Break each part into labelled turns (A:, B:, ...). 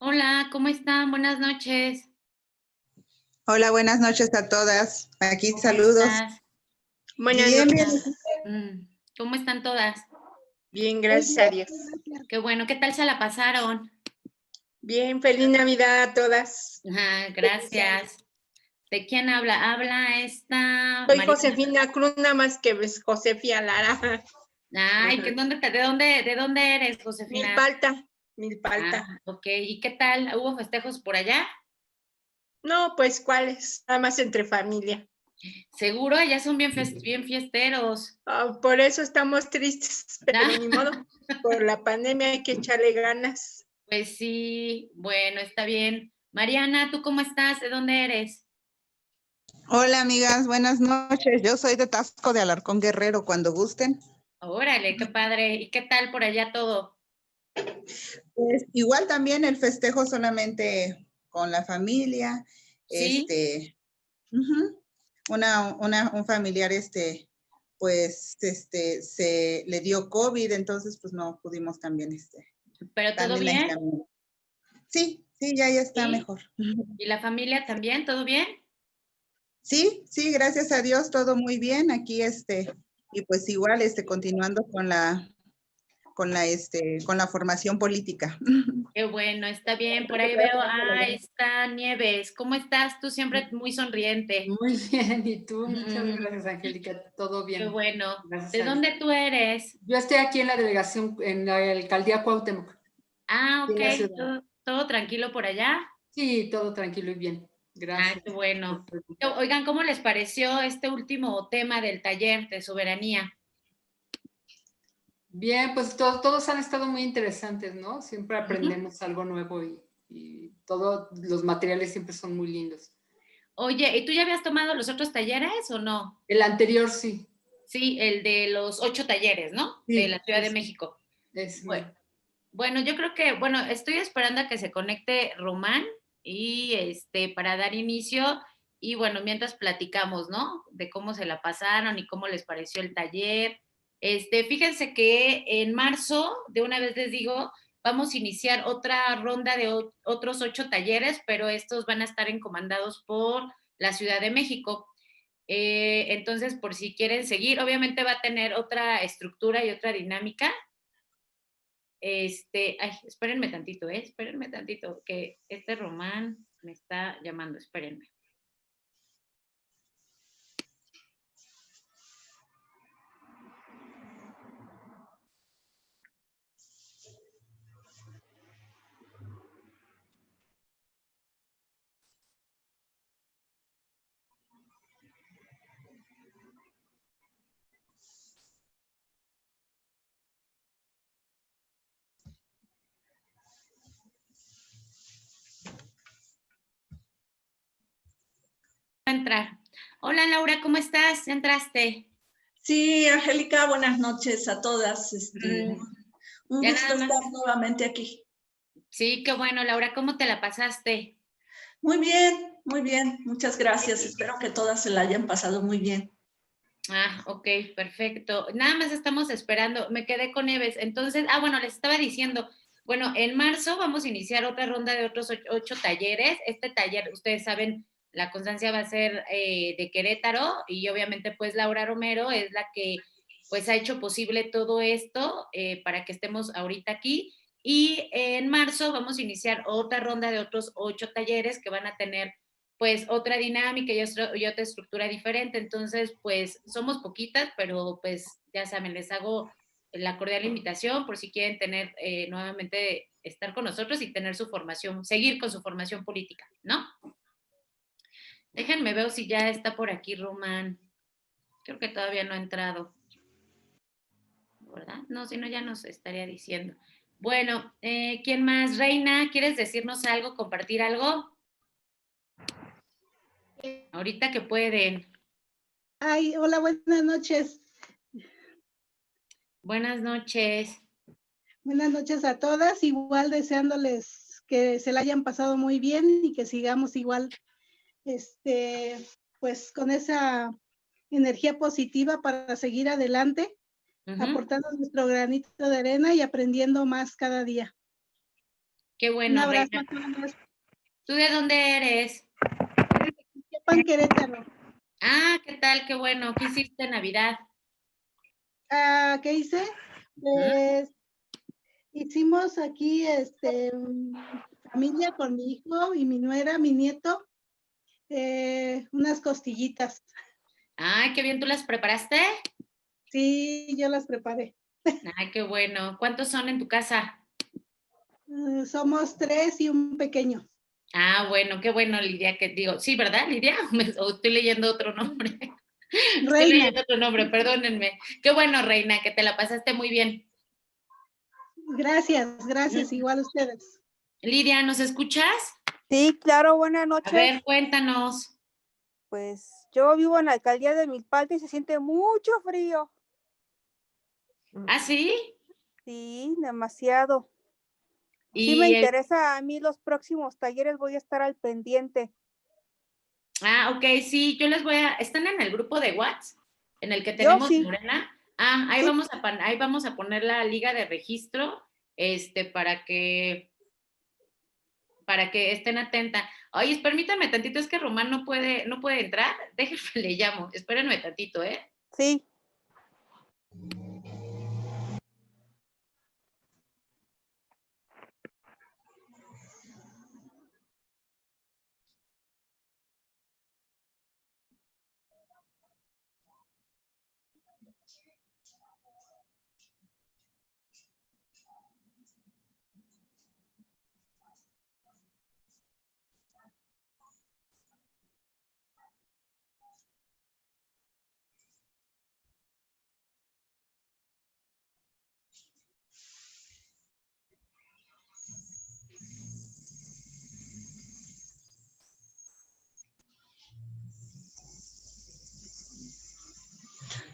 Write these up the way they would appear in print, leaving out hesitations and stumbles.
A: Hola, ¿cómo están? Buenas noches.
B: Hola, buenas noches a todas. Aquí
A: ¿Cómo
B: saludos.
A: estás?
C: Buenas
B: Bien, bien.
C: noches.
A: ¿Cómo están todas?
C: Bien,
B: Muy
C: gracias a
B: bien,
C: Dios.
B: gracias.
A: Qué bueno, ¿qué tal se la pasaron?
C: Bien, feliz Navidad a todas.
A: Gracias. ¿De quién habla? Habla esta
C: Soy
A: Mariana.
C: Josefina Cruz, nada más que ves Josefía Lara.
A: Ay,
C: Ajá.
A: ¿de dónde eres, Josefina?
C: Milpalta, Milpalta.
A: Ok. ¿Y qué tal? ¿Hubo festejos por allá?
C: No, pues, ¿cuáles? Nada más entre familia.
A: Seguro, allá son bien fiesteros.
C: Por eso estamos tristes, pero ni modo. Por la pandemia hay que echarle ganas.
A: Pues sí, bueno, está bien. Mariana, ¿tú cómo estás? ¿De dónde eres?
B: Hola, amigas, buenas noches. Yo soy de Tasco de Alarcón Guerrero, cuando gusten.
A: Órale, qué padre. ¿Y qué tal por allá todo?
B: Pues igual también el festejo solamente con la familia.
A: Sí.
B: Ujú, un familiar, se le dio COVID, entonces pues no pudimos también,
A: ¿Pero
B: estar
A: todo
B: en
A: bien?
B: aislamiento. Sí, sí, ya está
A: Sí.
B: mejor.
A: ¿Y la familia también? ¿Todo bien?
B: Sí, sí, gracias a Dios, todo muy bien. Aquí, y pues igual, continuando con la formación política.
A: Qué bueno, está bien. Por ahí veo, está Nieves. ¿Cómo estás? Tú siempre muy sonriente.
D: Muy bien, ¿y tú? Muchas
A: Mm,
D: gracias, Angélica. Todo
A: qué
D: bien.
A: bueno. ¿De
D: Gracias a Dios.
A: dónde tú eres?
D: Yo estoy aquí en la delegación, en la alcaldía Cuauhtémoc,
A: Ah,
D: aquí
A: ok.
D: en la ciudad.
A: ¿Todo tranquilo por allá?
D: Sí, todo tranquilo y bien.
A: Ah,
D: Gracias
A: qué
D: por
A: bueno.
D: preguntar.
A: Oigan, ¿cómo les pareció este último tema del taller de soberanía?
D: Bien, pues todos han estado muy interesantes, ¿no? Siempre
A: Ujú.
D: aprendemos algo nuevo y todos los materiales siempre son muy lindos.
A: Oye, ¿y tú ya habías tomado los otros talleres o no?
D: El anterior sí,
A: Sí, el de los 8 talleres, ¿no? De la
D: sí,
A: Ciudad
D: sí,
A: de
D: sí.
A: México.
D: Es,
A: Bueno, yo creo que, bueno, estoy esperando a que se conecte Román y para dar inicio y bueno, mientras platicamos, ¿no? De cómo se la pasaron y cómo les pareció el taller. Fíjense que en marzo, de una vez les digo, vamos a iniciar otra ronda de otros 8 talleres, pero estos van a estar encomendados por la Ciudad de México. Entonces, por si quieren seguir, obviamente va a tener otra estructura y otra dinámica. Ay, espérenme tantito, que este Román me está llamando, espérenme. Va a entrar. Hola Laura, ¿cómo estás? ¿Ya entraste?
E: Sí, Angélica, buenas noches a todas. Un
A: Ya
E: gusto
A: nada más.
E: estar nuevamente aquí.
A: Sí, qué bueno, Laura, ¿cómo te la pasaste?
E: Muy bien, muy bien. Muchas gracias. Espero que todas se la hayan pasado muy bien.
A: Ah, ok, perfecto. Nada más estamos esperando. Me quedé con Eves. Entonces, bueno, les estaba diciendo, bueno, en marzo vamos a iniciar otra ronda de otros 8 talleres. Este taller, ustedes saben, la constancia va a ser de Querétaro y obviamente pues Laura Romero es la que pues ha hecho posible todo esto para que estemos ahorita aquí. Y en marzo vamos a iniciar otra ronda de otros 8 talleres que van a tener pues otra dinámica y otra estructura diferente. Entonces, pues somos poquitas, pero pues ya saben, les hago la cordial invitación por si quieren tener nuevamente estar con nosotros y tener su formación, seguir con su formación política, ¿no? Déjenme ver si ya está por aquí Román. Creo que todavía no ha entrado, ¿verdad? No, si no ya nos estaría diciendo. Bueno, ¿quién más? Reina, ¿quieres decirnos algo, compartir algo? Ahorita que pueden.
F: Ay, hola, buenas noches.
A: Buenas noches.
F: Buenas noches a todas. Igual deseándoles que se la hayan pasado muy bien y que sigamos igual, pues con esa energía positiva para seguir adelante, aportando nuestro granito de arena y aprendiendo más cada día.
A: Qué
F: Un
A: bueno,
F: abrazo
A: Reina.
F: a todos.
A: ¿Tú de dónde eres?
F: Sepan Querétaro.
A: Ah, ¿qué tal? Qué bueno. ¿Qué hiciste en Navidad?
F: ¿Qué hice? Pues hicimos aquí familia con mi hijo y mi nuera, mi nieto, unas costillitas.
A: Ay, qué bien, ¿tú las preparaste?
F: Sí, yo las preparé.
A: Ay, qué bueno. ¿Cuántos son en tu casa?
F: Somos 3 y un pequeño.
A: Ah, bueno, qué bueno, Lidia, que digo, sí, ¿verdad, Lidia? O estoy leyendo otro nombre. Estoy
F: Reina.
A: leyendo otro nombre, perdónenme. Qué bueno, Reina, que te la pasaste muy bien.
F: Gracias, igual ustedes.
A: Lidia, ¿nos escuchas?
G: Sí, claro, buenas
A: A
G: noches.
A: ver, cuéntanos.
G: Pues yo vivo en la alcaldía de Milpalta y se siente mucho frío.
A: ¿Ah, sí?
G: Sí, demasiado. Sí
A: Y
G: me interesa a mí los próximos talleres, voy a estar al pendiente.
A: ok, sí, yo les voy a... ¿Están en el grupo de WhatsApp? En el que
G: Yo
A: tenemos
G: sí.
A: Morena. Ahí
G: Sí.
A: vamos a poner la liga de registro, para que estén atentas. Oye, permítame tantito, es que Román no puede entrar. Déjenme, le llamo. Espérenme tantito, ¿eh?
G: Sí.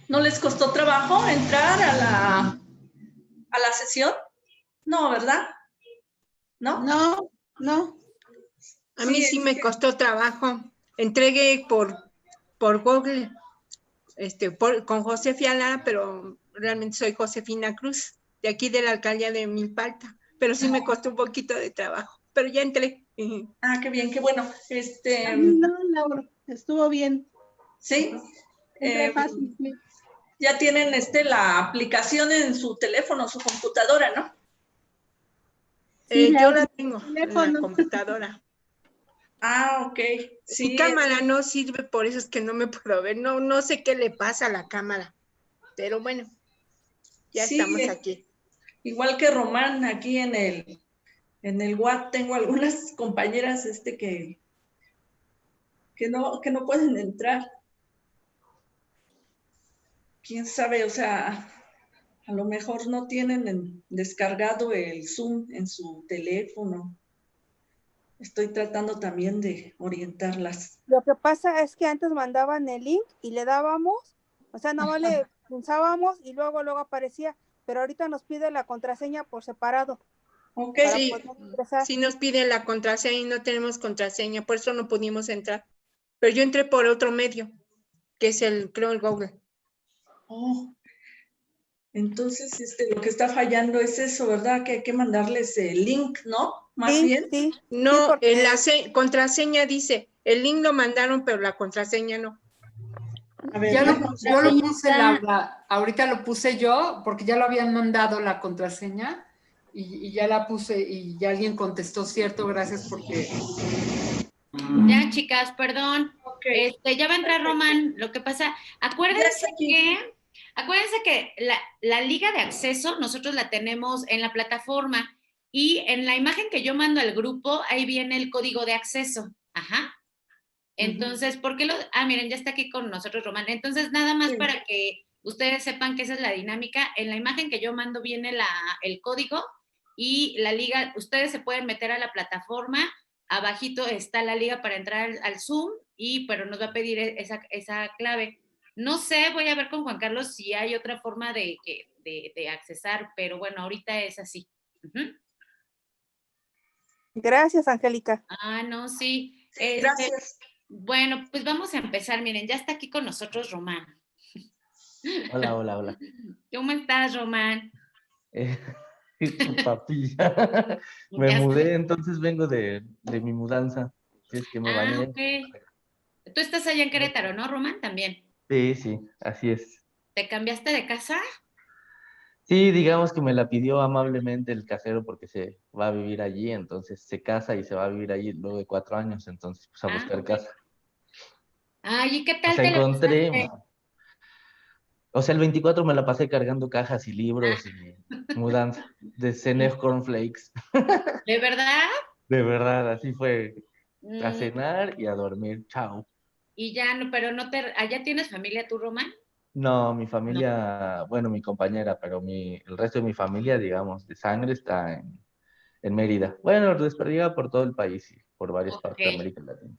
E: ¿No les costó trabajo entrar a la sesión? No, ¿verdad? ¿No?
F: No.
C: A mí sí me costó trabajo. Entregué por Google, con Josefina Lara, pero realmente soy Josefina Cruz, de aquí de la alcaldía de Milpalta. Pero sí me costó un poquito de trabajo, pero ya entré.
E: Qué bien, qué bueno.
F: A mí no, Laura, estuvo bien.
E: Sí.
F: Entré fácil, sí.
E: Ya tienen la aplicación en su teléfono, su computadora, ¿no?
F: Sí,
C: Yo la tengo en la
F: teléfono.
C: computadora.
E: Ok. Sí.
C: Mi cámara no sirve, por eso es que no me puedo ver. No sé qué le pasa a la cámara, pero bueno, ya
E: Sí,
C: estamos aquí.
E: igual que Román, aquí en el WhatsApp tengo algunas compañeras que no pueden entrar. Quién sabe, o sea, a lo mejor no tienen descargado el Zoom en su teléfono. Estoy tratando también de orientarlas.
G: Lo que pasa es que antes mandaban el link y le dábamos, o sea, nada más le pulsábamos y luego aparecía, pero ahorita nos pide la contraseña por separado.
E: Ok.
G: Para
C: Sí,
G: poder ingresar.
C: sí nos piden la contraseña y no tenemos contraseña, por eso no pudimos entrar. Pero yo entré por otro medio, que es creo el Google.
E: Entonces, lo que está fallando es eso, ¿verdad? Que hay que mandarles el link, ¿no? Más bien.
G: Sí.
C: No,
G: porque...
C: la contraseña dice, el link lo mandaron, pero la contraseña no.
E: A ver,
D: Yo lo puse, Laura, ahorita lo puse yo, porque ya lo habían mandado la contraseña, y ya la puse, y ya alguien contestó, cierto, gracias porque...
A: Ya, chicas, perdón.
E: Okay.
A: Ya va a entrar Román. Lo que pasa, acuérdense que la liga de acceso nosotros la tenemos en la plataforma y en la imagen que yo mando al grupo, ahí viene el código de acceso. Ajá. Entonces, ¿por qué miren, ya está aquí con nosotros Román. Entonces, nada más para que ustedes sepan que esa es la dinámica. En la imagen que yo mando viene el código y la liga, ustedes se pueden meter a la plataforma. Abajito está la liga para entrar al Zoom, pero nos va a pedir esa clave. No sé, voy a ver con Juan Carlos si hay otra forma de accesar, pero bueno, ahorita es así.
G: Gracias, Angélica.
A: No, sí.
E: Gracias.
A: Bueno, pues vamos a empezar. Miren, ya está aquí con nosotros Román.
H: Hola.
A: ¿Cómo estás, Román?
H: Papilla. Me
A: Ya
H: mudé,
A: sabes.
H: entonces vengo de mi mudanza. Si es que me bañé.
A: Ok. Tú estás allá en Querétaro, ¿no, Román? También.
H: Sí, sí, así es.
A: ¿Te cambiaste de casa?
H: Sí, digamos que me la pidió amablemente el casero porque se va a vivir allí, entonces se casa y se va a vivir allí luego de 4 años, entonces pues a
A: Ah,
H: buscar
A: ok.
H: casa.
A: Ay, ¿y qué
H: O
A: tal
H: sea,
A: te la
H: encontré,
A: pasaste?
H: o sea, el 24 me la pasé cargando cajas y
A: Ah,
H: libros y mudanza de cené cornflakes.
A: ¿de verdad?
H: De verdad, así fue a
A: Mm,
H: cenar y a dormir. Chao.
A: y ya no, pero no te, ¿allá tienes familia tú, Román?
H: No, mi
A: No.
H: familia, bueno, mi compañera, pero el resto de mi familia, digamos, de sangre está en Mérida. Bueno, desperdigada por todo el país y por varias
A: Ok.
H: partes de América Latina.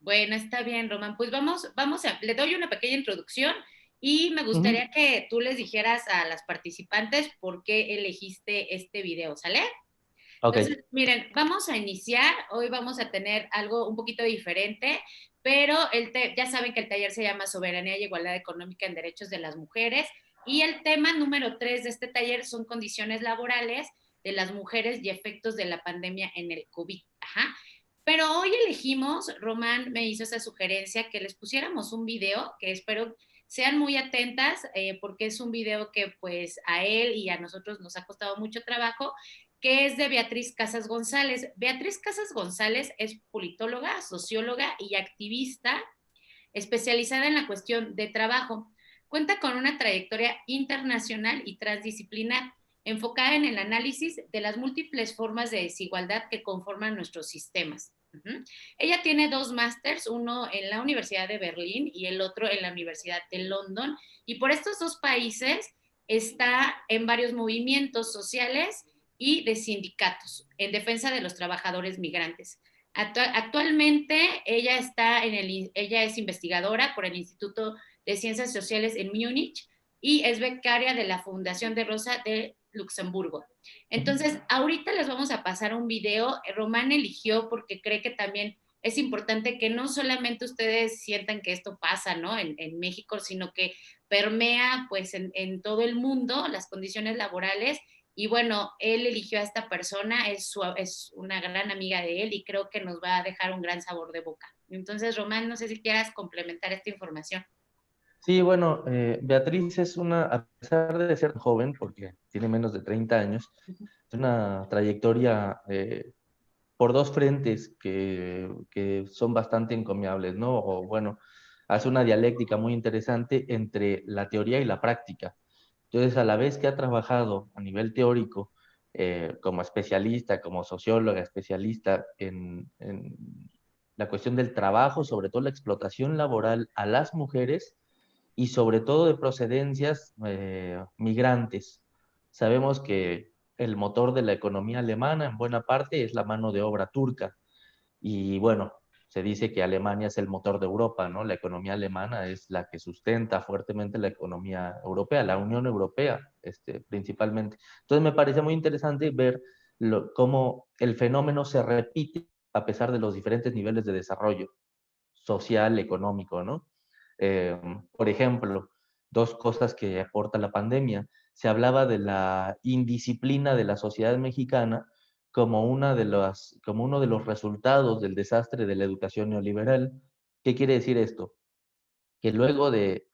A: Bueno, está bien, Román. Pues le doy una pequeña introducción y me
H: Ujú.
A: gustaría que tú les dijeras a las participantes por qué elegiste este video, ¿sale?
H: Ok,
A: Entonces, miren, vamos a iniciar. Hoy vamos a tener algo un poquito diferente, pero ya saben que el taller se llama Soberanía y Igualdad Económica en Derechos de las Mujeres. Y el tema número 3 de este taller son condiciones laborales de las mujeres y efectos de la pandemia en el COVID. Ajá. Pero hoy elegimos, Román me hizo esa sugerencia, que les pusiéramos un video que espero sean muy atentas, porque es un video que pues a él y a nosotros nos ha costado mucho trabajo, que es de Beatriz Casas González. Beatriz Casas González es politóloga, socióloga y activista especializada en la cuestión de trabajo. Cuenta con una trayectoria internacional y transdisciplinar enfocada en el análisis de las múltiples formas de desigualdad que conforman nuestros sistemas. Ella tiene 2 másters, uno en la Universidad de Berlín y el otro en la Universidad de London, y por estos 2 países está en varios movimientos sociales y de sindicatos en defensa de los trabajadores migrantes. Actualmente ella es investigadora por el Instituto de Ciencias Sociales en Múnich y es becaria de la Fundación de Rosa de Luxemburgo. Entonces, ahorita les vamos a pasar un video. Román eligió porque cree que también es importante que no solamente ustedes sientan que esto pasa, ¿no? En México, sino que permea pues en todo el mundo las condiciones laborales. Y bueno, él eligió a esta persona, es una gran amiga de él y creo que nos va a dejar un gran sabor de boca. Entonces, Román, no sé si quieras complementar esta información.
H: sí, bueno, Beatriz es a pesar de ser joven, porque tiene menos de 30 años, es una trayectoria por 2 frentes que son bastante encomiables, ¿no? O bueno, hace una dialéctica muy interesante entre la teoría y la práctica. Entonces, a la vez que ha trabajado a nivel teórico, como especialista, como socióloga especialista en la cuestión del trabajo, sobre todo la explotación laboral a las mujeres y sobre todo de procedencias migrantes. Sabemos que el motor de la economía alemana en buena parte es la mano de obra turca. Y bueno, se dice que Alemania es el motor de Europa, ¿no? La economía alemana es la que sustenta fuertemente la economía europea, la Unión Europea, principalmente. Entonces me parece muy interesante ver cómo el fenómeno se repite a pesar de los diferentes niveles de desarrollo social, económico, ¿no? Eh, por ejemplo, 2 cosas que aporta la pandemia. Se hablaba de la indisciplina de la sociedad mexicana como uno de los resultados del desastre de la educación neoliberal. ¿Qué quiere decir esto? Que luego de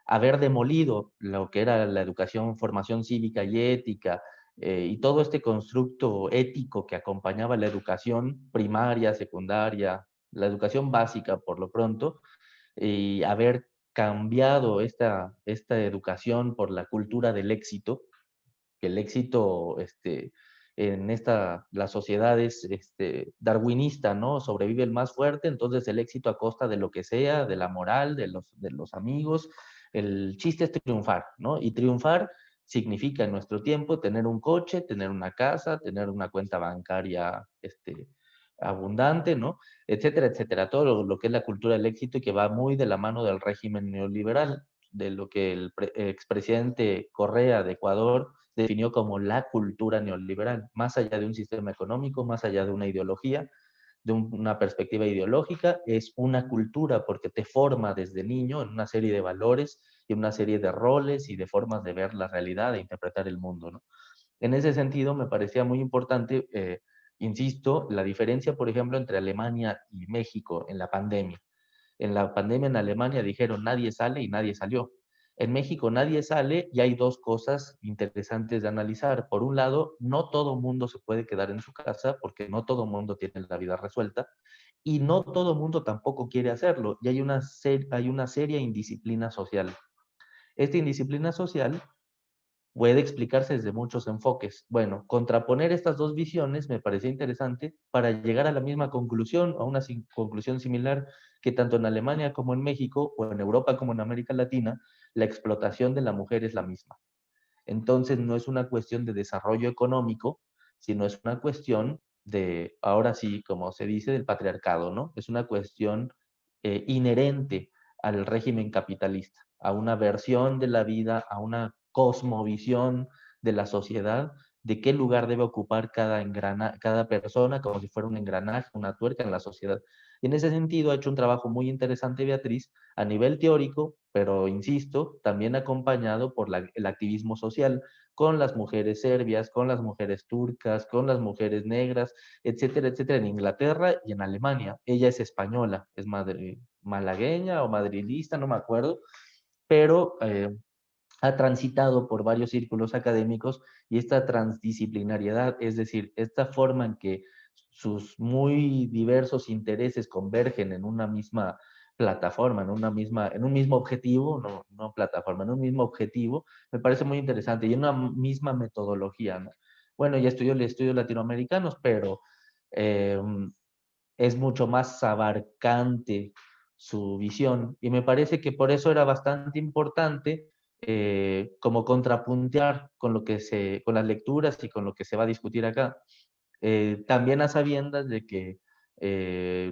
H: haber demolido lo que era la educación, formación cívica y ética, y todo este constructo ético que acompañaba la educación primaria, secundaria, la educación básica por lo pronto, y haber cambiado esta educación por la cultura del éxito, que el éxito la sociedad es darwinista, ¿no? Sobrevive el más fuerte, entonces el éxito a costa de lo que sea, de la moral, de los amigos, el chiste es triunfar, ¿no? Y triunfar significa en nuestro tiempo tener un coche, tener una casa, tener una cuenta bancaria abundante, ¿no? Etcétera, etcétera. Todo lo que es la cultura del éxito y que va muy de la mano del régimen neoliberal, de lo que el expresidente Correa de Ecuador definió como la cultura neoliberal, más allá de un sistema económico, más allá de una ideología, de una perspectiva ideológica, es una cultura porque te forma desde niño en una serie de valores y una serie de roles y de formas de ver la realidad, de interpretar el mundo, ¿no? En ese sentido, me parecía muy importante, insisto, la diferencia, por ejemplo, entre Alemania y México en la pandemia. En la pandemia en Alemania dijeron nadie sale y nadie salió. En México nadie sale y hay dos cosas interesantes de analizar. Por un lado, no todo mundo se puede quedar en su casa porque no todo mundo tiene la vida resuelta y no todo mundo tampoco quiere hacerlo. Y hay una seria indisciplina social. Esta indisciplina social puede explicarse desde muchos enfoques. Bueno, contraponer estas dos visiones me parecía interesante para llegar a la misma conclusión, a una conclusión similar, que tanto en Alemania como en México, o en Europa como en América Latina, la explotación de la mujer es la misma. Entonces no es una cuestión de desarrollo económico, sino es una cuestión de, ahora sí, como se dice, del patriarcado, ¿no? Es una cuestión inherente al régimen capitalista, a una versión de la vida, a una cosmovisión de la sociedad, de qué lugar debe ocupar cada persona, como si fuera un engranaje, una tuerca en la sociedad. Y en ese sentido ha hecho un trabajo muy interesante Beatriz a nivel teórico, pero insisto, también acompañado por el activismo social, con las mujeres serbias, con las mujeres turcas, con las mujeres negras, etcétera, etcétera, en Inglaterra y en Alemania. Ella es española, es malagueña o madrilista, no me acuerdo, pero ha transitado por varios círculos académicos y esta transdisciplinariedad, es decir, esta forma en que sus muy diversos intereses convergen en una misma plataforma, en un mismo objetivo, no plataforma, en un mismo objetivo, me parece muy interesante y en una misma metodología, ¿no? Bueno, ya estudió estudios latinoamericanos, pero eh, es mucho más abarcante su visión y me parece que por eso era bastante importante como contrapuntear con con las lecturas y con lo que se va a discutir acá. También a sabiendas de que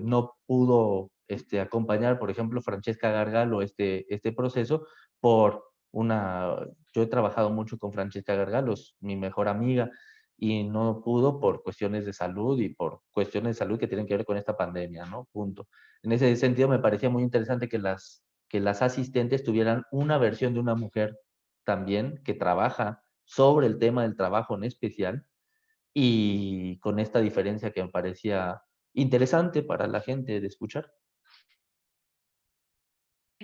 H: no pudo acompañar, por ejemplo, Francesca Gargalo este proceso por yo he trabajado mucho con Francesca Gargalo, es mi mejor amiga, y no pudo por cuestiones de salud y por cuestiones de salud que tienen que ver con esta pandemia, ¿no? Punto. En ese sentido me parecía muy interesante que las asistentes tuvieran una versión de una mujer también que trabaja sobre el tema del trabajo en especial y con esta diferencia que me parecía interesante para la gente de escuchar.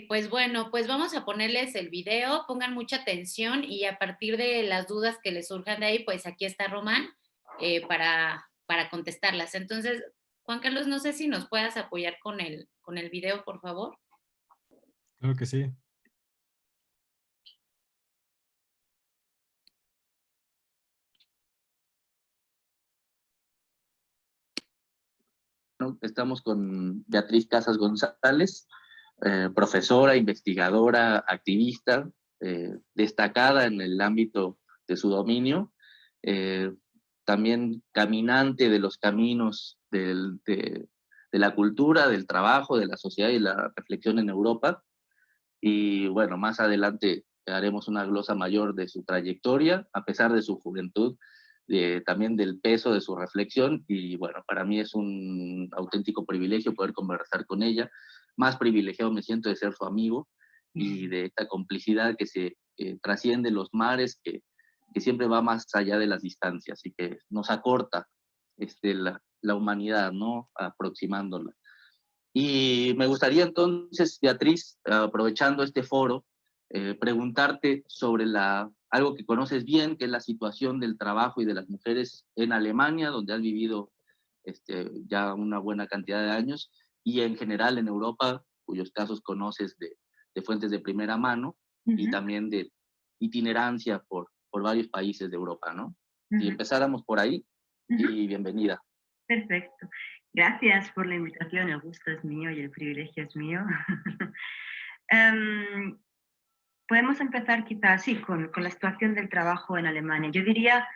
A: Pues bueno, pues vamos a ponerles el video, pongan mucha atención y a partir de las dudas que les surjan de ahí, pues aquí está Román para contestarlas. Entonces, Juan Carlos, no sé si nos puedas apoyar con el video, por favor.
I: Claro que sí.
H: Estamos con Beatriz Casas González, profesora, investigadora, activista, destacada en el ámbito de su dominio, también caminante de los caminos de la cultura, del trabajo, de la sociedad y la reflexión en Europa. Y bueno, más adelante haremos una glosa mayor de su trayectoria, a pesar de su juventud, también del peso de su reflexión. Y bueno, para mí es un auténtico privilegio poder conversar con ella. Más privilegiado me siento de ser su amigo y de esta complicidad que se trasciende los mares, que siempre va más allá de las distancias y que nos acorta la humanidad, ¿no? Aproximándola. Y me gustaría entonces, Beatriz, aprovechando este foro, preguntarte sobre algo que conoces bien, que es la situación del trabajo y de las mujeres en Alemania, donde has vivido ya una buena cantidad de años, y en general en Europa, cuyos casos conoces de fuentes de primera mano, y también de itinerancia por varios países de Europa, ¿no? Si empezáramos por ahí, y bienvenida.
J: Perfecto. Gracias por la invitación. El gusto es mío y el privilegio es mío. Podemos empezar quizás sí, con la situación del trabajo en Alemania. Yo diría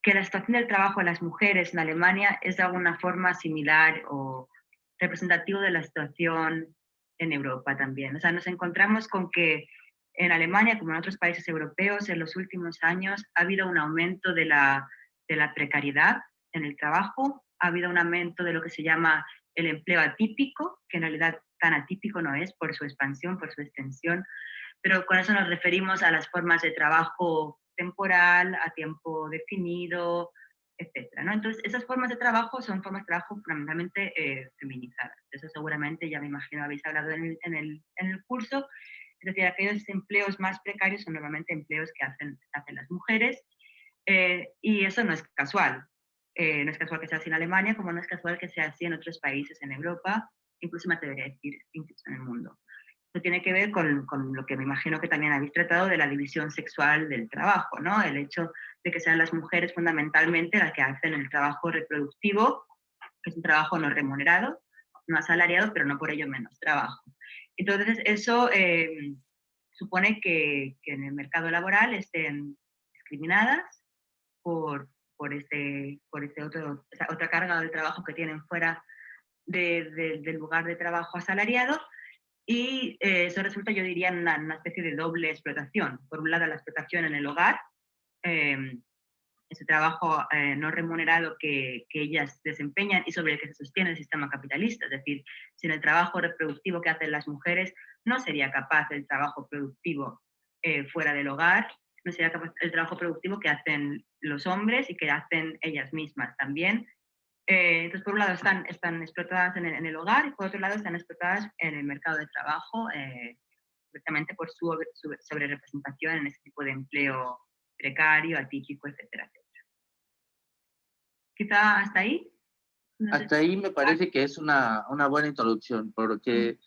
J: que la situación del trabajo de las mujeres en Alemania es de alguna forma similar o representativo de la situación en Europa también. O sea, nos encontramos con que en Alemania, como en otros países europeos, en los últimos años ha habido un aumento de la precariedad en el trabajo, ha habido un aumento de lo que se llama el empleo atípico, que en realidad tan atípico no es por su expansión, por su extensión, pero con eso nos referimos a las formas de trabajo temporal, a tiempo definido, etcétera, ¿no? Entonces, esas formas de trabajo son formas de trabajo fundamentalmente feminizadas. Eso seguramente ya me imagino habéis hablado en el curso. Es decir, aquellos empleos más precarios son normalmente empleos que hacen las mujeres, y eso no es casual. No es casual que sea así en Alemania, como no es casual que sea así en otros países en Europa, incluso me atrevería a decir incluso en el mundo. Esto tiene que ver con lo que me imagino que también habéis tratado de la división sexual del trabajo, ¿no? El hecho de que sean las mujeres fundamentalmente las que hacen el trabajo reproductivo, que es un trabajo no remunerado, no asalariado, pero no por ello menos trabajo. Entonces, eso supone que en el mercado laboral estén discriminadas por esa otra carga del trabajo que tienen fuera del lugar de trabajo asalariado, y eso resulta, yo diría, en una especie de doble explotación. Por un lado, la explotación en el hogar, ese trabajo no remunerado que ellas desempeñan y sobre el que se sostiene el sistema capitalista. Es decir, sin el trabajo reproductivo que hacen las mujeres, no sería capaz el trabajo productivo fuera del hogar, no sería capaz el trabajo productivo que hacen los hombres y que hacen ellas mismas también. Entonces, por un lado están explotadas en el hogar, y por otro lado están explotadas en el mercado de trabajo, directamente por su sobrerepresentación en ese tipo de empleo precario, atípico, etcétera, etcétera. Quizá hasta ahí. No sé
H: Hasta ahí me parece que es una buena introducción, porque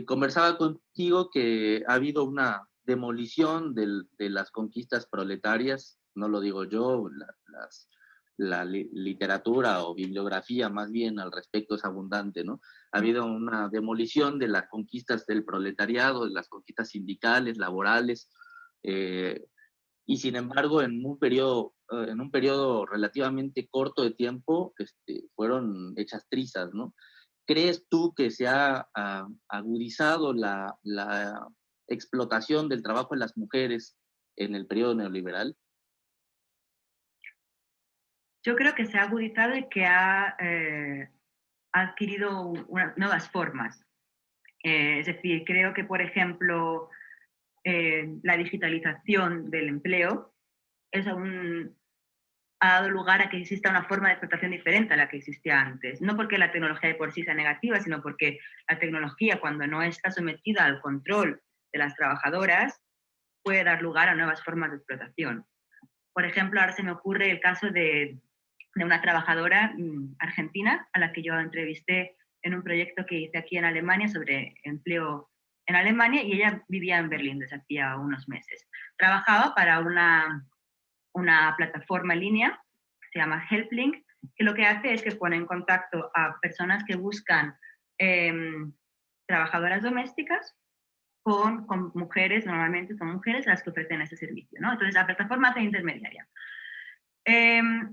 H: conversaba contigo que ha habido una demolición de las conquistas proletarias, no lo digo yo, la literatura o bibliografía más bien al respecto es abundante, ¿no? Ha habido una demolición de las conquistas del proletariado, de las conquistas sindicales, laborales, y sin embargo en un periodo relativamente corto de tiempo fueron hechas trizas, ¿no? ¿Crees tú que se ha agudizado la explotación del trabajo de las mujeres en el periodo neoliberal?
J: Yo creo que se ha agudizado y que ha adquirido nuevas formas. Es decir, creo que, por ejemplo, la digitalización del empleo ha dado lugar a que exista una forma de explotación diferente a la que existía antes. No porque la tecnología de por sí sea negativa, sino porque la tecnología, cuando no está sometida al control de las trabajadoras, puede dar lugar a nuevas formas de explotación. Por ejemplo, ahora se me ocurre el caso de una trabajadora argentina a la que yo entrevisté en un proyecto que hice aquí en Alemania sobre empleo en Alemania, y ella vivía en Berlín desde hacía unos meses. Trabajaba para una plataforma en línea que se llama Helpling, que lo que hace es que pone en contacto a personas que buscan trabajadoras domésticas con mujeres, normalmente son mujeres las que ofrecen ese servicio, ¿no? Entonces la plataforma hace intermediaria.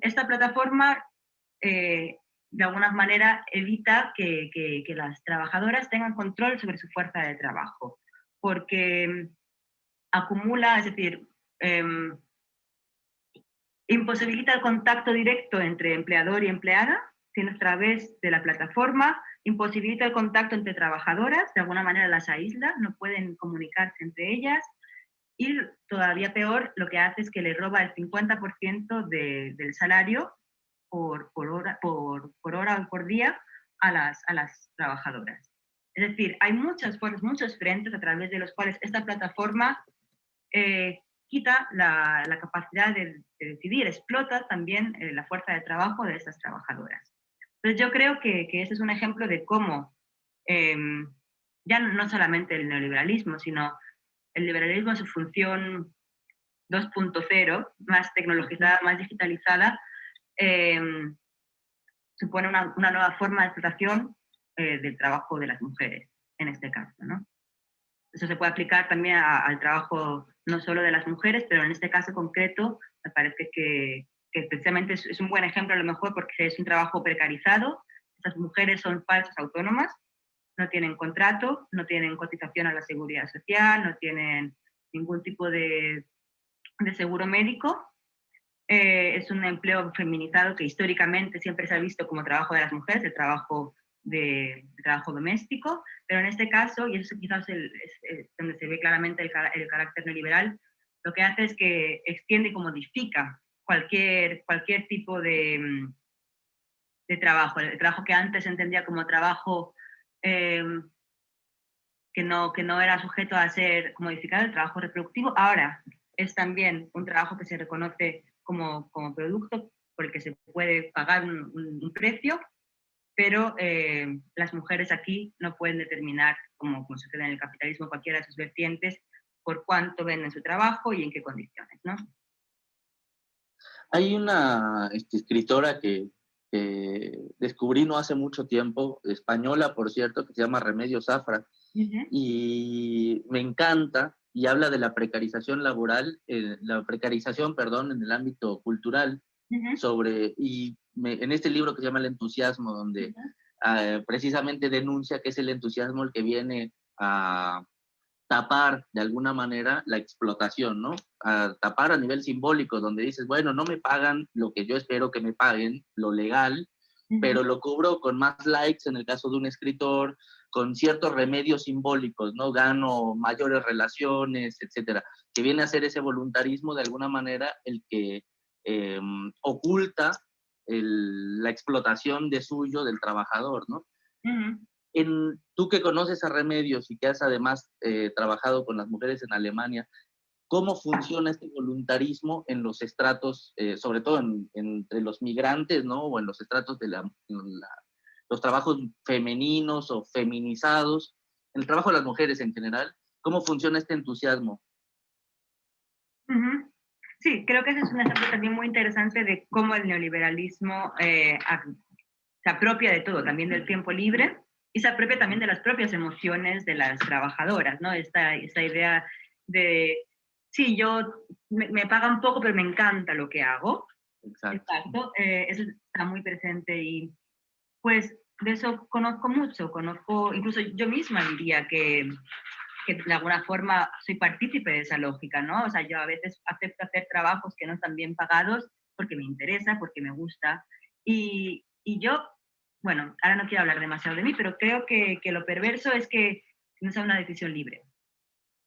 J: Esta plataforma de alguna manera evita que las trabajadoras tengan control sobre su fuerza de trabajo, porque acumula, es decir, imposibilita el contacto directo entre empleador y empleada, sino a través de la plataforma, imposibilita el contacto entre trabajadoras, de alguna manera las aísla, no pueden comunicarse entre ellas, y todavía peor, lo que hace es que le roba el 50% del salario por hora o por día a las trabajadoras. Es decir, hay muchos frentes a través de los cuales esta plataforma quita la capacidad de decidir, explota también la fuerza de trabajo de estas trabajadoras. Entonces yo creo que ese es un ejemplo de cómo ya no solamente el neoliberalismo, sino el liberalismo en su función 2.0, más tecnologizada, más digitalizada, supone una nueva forma de explotación del trabajo de las mujeres, en este caso, ¿no? Eso se puede aplicar también al trabajo no solo de las mujeres, pero en este caso concreto me parece que precisamente es un buen ejemplo a lo mejor porque es un trabajo precarizado. Estas mujeres son falsas autónomas, no tienen contrato, no tienen cotización a la seguridad social, no tienen ningún tipo de seguro médico. Es un empleo feminizado que históricamente siempre se ha visto como trabajo de las mujeres, el trabajo de trabajo doméstico, pero en este caso, y eso quizás es donde se ve claramente el carácter neoliberal, lo que hace es que extiende y modifica cualquier tipo de trabajo. El trabajo que antes se entendía como trabajo que no era sujeto a ser modificado, el trabajo reproductivo, ahora es también un trabajo que se reconoce como producto por el que se puede pagar un precio, pero las mujeres aquí no pueden determinar, como sucede en el capitalismo, cualquiera de sus vertientes, por cuánto venden su trabajo y en qué condiciones, ¿no?
H: Hay una escritora que descubrí no hace mucho tiempo, española, por cierto, que se llama Remedios Zafra, y me encanta, y habla de la precarización laboral, perdón, en el ámbito cultural, en este libro que se llama El entusiasmo, donde precisamente denuncia que es el entusiasmo el que viene a tapar de alguna manera la explotación, ¿no? A tapar a nivel simbólico, donde dices, bueno, no me pagan lo que yo espero que me paguen, lo legal, pero lo cubro con más likes en el caso de un escritor, con ciertos remedios simbólicos, ¿no? Gano mayores relaciones, etcétera, que viene a ser ese voluntarismo de alguna manera el que oculta la explotación de suyo del trabajador, ¿no? Tú que conoces a Remedios y que has además trabajado con las mujeres en Alemania, ¿cómo funciona este voluntarismo en los estratos, sobre todo entre los migrantes, ¿no? O en los estratos de los trabajos femeninos o feminizados, en el trabajo de las mujeres en general? ¿Cómo funciona este entusiasmo?
J: Sí, creo que ese es un ejemplo también muy interesante de cómo el neoliberalismo se apropia de todo, también del tiempo libre, y se apropia también de las propias emociones de las trabajadoras, ¿no? Esta idea de, sí, me pagan poco, pero me encanta lo que hago. Exacto. Eso está muy presente y pues de eso conozco mucho, incluso yo misma diría que de alguna forma soy partícipe de esa lógica, ¿no? O sea, yo a veces acepto hacer trabajos que no están bien pagados porque me interesa, porque me gusta, y yo, bueno, ahora no quiero hablar demasiado de mí, pero creo que lo perverso es que no sea una decisión libre.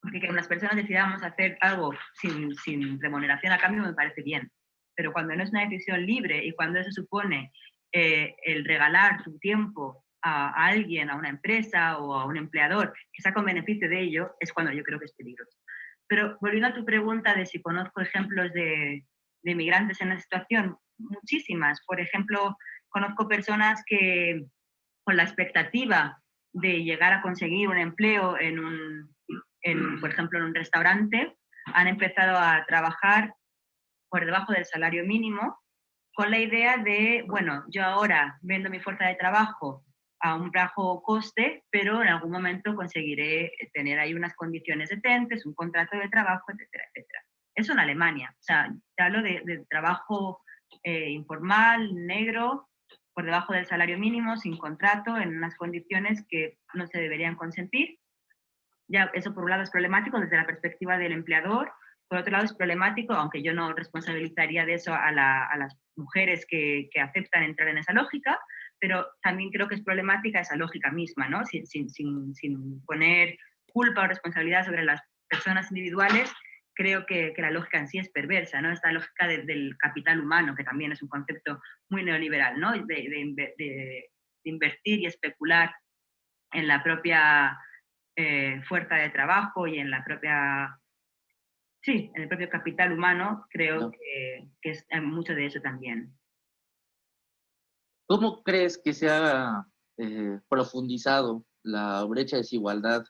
J: Porque que unas personas decidamos hacer algo sin remuneración a cambio me parece bien. Pero cuando no es una decisión libre y cuando eso supone el regalar tu tiempo a alguien, a una empresa o a un empleador que saca un beneficio de ello, es cuando yo creo que es peligroso. Pero volviendo a tu pregunta de si conozco ejemplos de migrantes en la situación, muchísimas. Por ejemplo, conozco personas que con la expectativa de llegar a conseguir un empleo por ejemplo, en un restaurante, han empezado a trabajar por debajo del salario mínimo con la idea de, bueno, yo ahora vendo mi fuerza de trabajo a un bajo coste, pero en algún momento conseguiré tener ahí unas condiciones decentes, un contrato de trabajo, etcétera, etcétera. Eso en Alemania. O sea, te hablo de trabajo informal, negro, por debajo del salario mínimo, sin contrato, en unas condiciones que no se deberían consentir. Ya, eso por un lado es problemático desde la perspectiva del empleador, por otro lado es problemático, aunque yo no responsabilizaría de eso a las mujeres que aceptan entrar en esa lógica, pero también creo que es problemática esa lógica misma, ¿no? Sin poner culpa o responsabilidad sobre las personas individuales, creo que la lógica en sí es perversa, ¿no? Esta lógica del capital humano, que también es un concepto muy neoliberal, ¿no? De invertir y especular en la propia fuerza de trabajo y en la propia, sí, en el propio capital humano, creo que es mucho de eso también.
H: ¿Cómo crees que se ha profundizado la brecha de desigualdad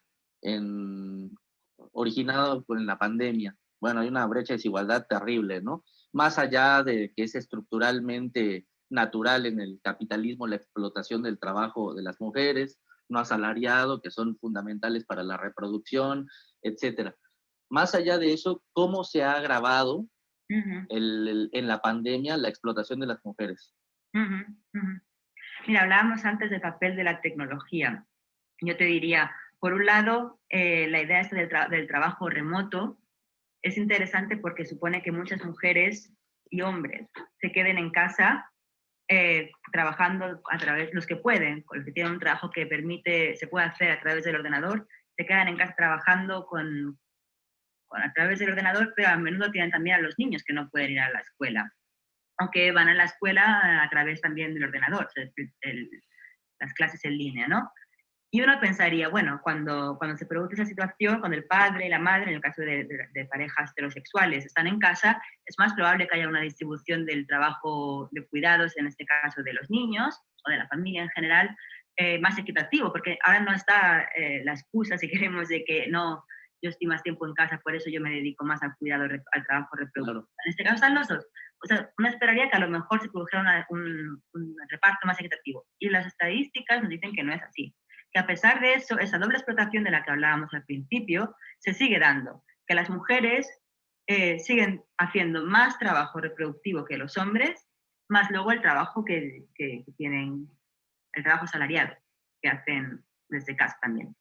H: originada con la pandemia? Bueno, hay una brecha de desigualdad terrible, ¿no? Más allá de que es estructuralmente natural en el capitalismo la explotación del trabajo de las mujeres, no asalariado, que son fundamentales para la reproducción, etcétera. Más allá de eso, ¿cómo se ha agravado en la pandemia la explotación de las mujeres?
J: Mira, hablábamos antes del papel de la tecnología. Yo te diría, por un lado, la idea esta del trabajo remoto es interesante porque supone que muchas mujeres y hombres se queden en casa trabajando a través, los que pueden, los que tienen un trabajo que permite, se puede hacer a través del ordenador, se quedan en casa trabajando a través del ordenador, pero a menudo tienen también a los niños que no pueden ir a la escuela, aunque van a la escuela a través también del ordenador, o sea, las clases en línea, ¿no? Y uno pensaría, bueno, cuando se produce esa situación, cuando el padre y la madre, en el caso de parejas heterosexuales, están en casa, es más probable que haya una distribución del trabajo de cuidados, en este caso de los niños o de la familia en general, más equitativo, porque ahora no está la excusa, si queremos, de que no, yo estoy más tiempo en casa, por eso yo me dedico más al cuidado, al trabajo reproductivo. Claro. En este caso están los dos. O sea, uno esperaría que a lo mejor se produjera un reparto más equitativo. Y las estadísticas nos dicen que no es así. Que a pesar de eso, esa doble explotación de la que hablábamos al principio, se sigue dando. Que las mujeres siguen haciendo más trabajo reproductivo que los hombres, más luego el trabajo que tienen, el trabajo salariado, que hacen desde casa también.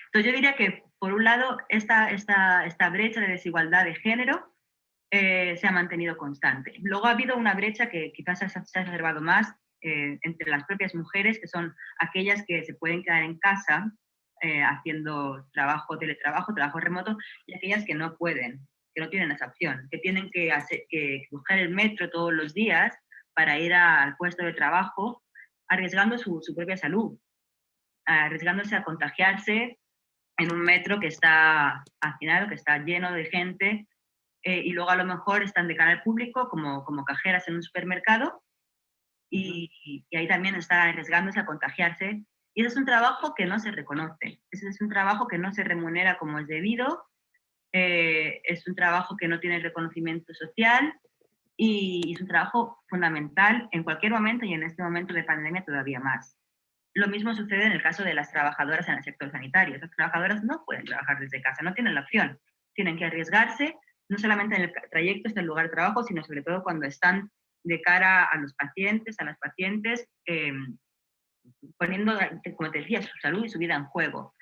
J: Entonces yo diría que, por un lado, esta brecha de desigualdad de género se ha mantenido constante. Luego ha habido una brecha que quizás se ha exacerbado más entre las propias mujeres, que son aquellas que se pueden quedar en casa haciendo teletrabajo, trabajo remoto, y aquellas que no pueden, que no tienen esa opción, que tienen que buscar el metro todos los días para ir al puesto de trabajo, arriesgando su propia salud, arriesgándose a contagiarse en un metro que está hacinado, que está lleno de gente, y luego a lo mejor están de cara al público como cajeras en un supermercado, y ahí también está arriesgándose a contagiarse. Y ese es un trabajo que no se reconoce, ese es un trabajo que no se remunera como es debido, es un trabajo que no tiene reconocimiento social, y es un trabajo fundamental en cualquier momento, y en este momento de pandemia todavía más. Lo mismo sucede en el caso de las trabajadoras en el sector sanitario. Esas trabajadoras no pueden trabajar desde casa, no tienen la opción. Tienen que arriesgarse, no solamente en el trayecto hasta el lugar de trabajo, sino sobre todo cuando están de cara a los pacientes, a las pacientes, poniendo, como te decía, su salud y su vida en juego.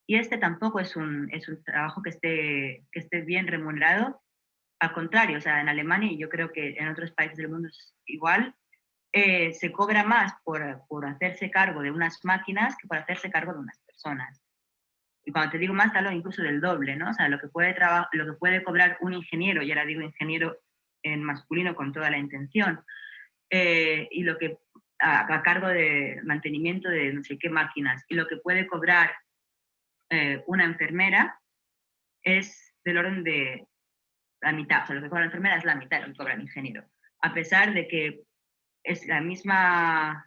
J: Y este tampoco es un trabajo que esté bien remunerado. Al contrario, o sea, en Alemania, y yo creo que en otros países del mundo es igual, se cobra más por hacerse cargo de unas máquinas que por hacerse cargo de unas personas. Y cuando te digo más, hablo incluso del doble, ¿no? O sea, lo que puede cobrar un ingeniero, y ahora digo ingeniero en masculino con toda la intención, y lo que a cargo de mantenimiento de no sé qué máquinas, y lo que puede cobrar una enfermera es del orden de la mitad. O sea, lo que cobra la enfermera es la mitad de lo que cobra el ingeniero. A pesar de que es la misma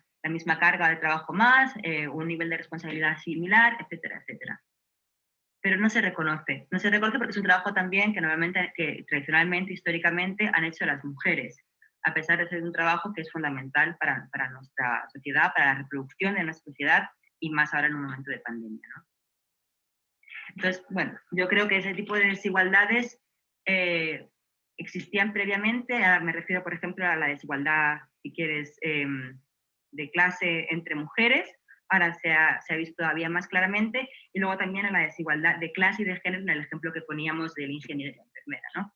J: carga de trabajo más, un nivel de responsabilidad similar, etcétera, etcétera. Pero no se reconoce porque es un trabajo también que tradicionalmente, históricamente, han hecho las mujeres, a pesar de ser un trabajo que es fundamental para nuestra sociedad, para la reproducción de nuestra sociedad, y más ahora en un momento de pandemia, ¿no? Entonces, bueno, yo creo que ese tipo de desigualdades existían previamente. Me refiero, por ejemplo, a la desigualdad, si quieres, de clase entre mujeres. Ahora se ha visto todavía más claramente, y luego también a la desigualdad de clase y de género en el ejemplo que poníamos del ingeniero y la enfermera, ¿no?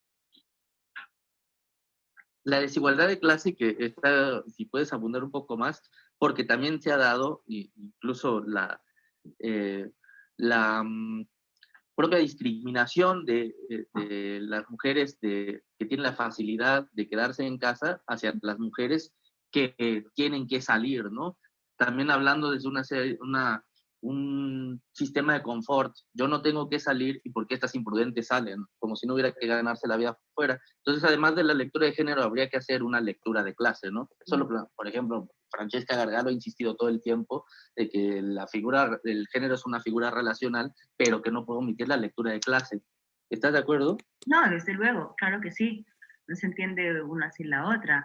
H: La desigualdad de clase que está, si puedes abundar un poco más, porque también se ha dado, incluso la propia discriminación de las mujeres que tienen la facilidad de quedarse en casa hacia las mujeres que tienen que salir, ¿no? También hablando desde un sistema de confort. Yo no tengo que salir, y porque estas imprudentes salen, como si no hubiera que ganarse la vida fuera. Entonces, además de la lectura de género, habría que hacer una lectura de clase, ¿no? Solo, por ejemplo, Francesca Gargalo ha insistido todo el tiempo de que el género es una figura relacional, pero que no puede omitir la lectura de clase. ¿Estás de acuerdo?
J: No, desde luego, claro que sí. No se entiende una sin la otra.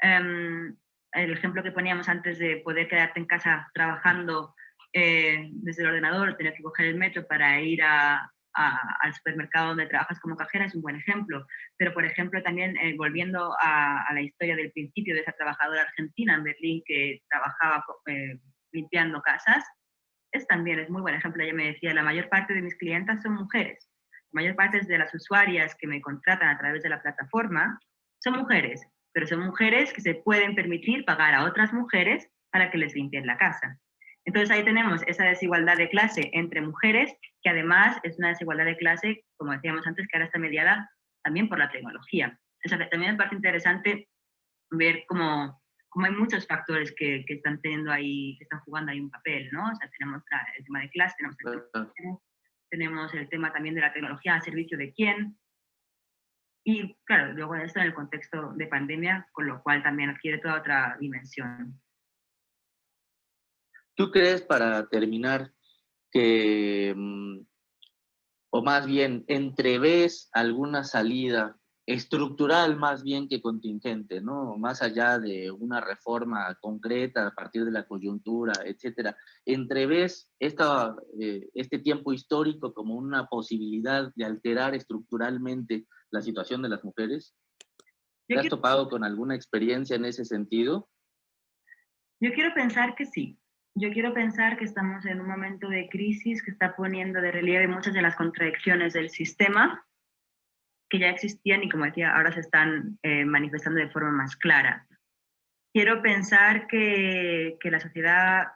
J: El ejemplo que poníamos antes de poder quedarte en casa trabajando desde el ordenador, tener que coger el metro para ir al supermercado donde trabajas como cajera, es un buen ejemplo. Pero, por ejemplo, también volviendo a la historia del principio de esa trabajadora argentina en Berlín que trabajaba limpiando casas, también es muy buen ejemplo. Ella me decía, la mayor parte de mis clientas son mujeres. La mayor parte de las usuarias que me contratan a través de la plataforma son mujeres. pero son mujeres que se pueden permitir pagar a otras mujeres para que les limpien la casa. Entonces ahí tenemos esa desigualdad de clase entre mujeres, que además es una desigualdad de clase, como decíamos antes, que ahora está mediada también por la tecnología. O sea, también me parece interesante ver cómo hay muchos factores que están teniendo ahí, que están jugando ahí un papel, ¿no? O sea, tenemos el tema de clase, tenemos el tema también de la tecnología a servicio de quién. Y claro, luego esto en el contexto de pandemia, con lo cual también adquiere toda otra dimensión.
H: ¿Tú crees, para terminar, que, o más bien, entreves alguna salida estructural más bien que contingente, ¿no? Más allá de una reforma concreta a partir de la coyuntura, etcétera? ¿Entreves este tiempo histórico como una posibilidad de alterar estructuralmente la situación de las mujeres? ¿Te has topado con alguna experiencia en ese sentido?
J: Yo quiero pensar que sí. Yo quiero pensar que estamos en un momento de crisis que está poniendo de relieve muchas de las contradicciones del sistema que ya existían y, como decía, ahora se están manifestando de forma más clara. Quiero pensar que la sociedad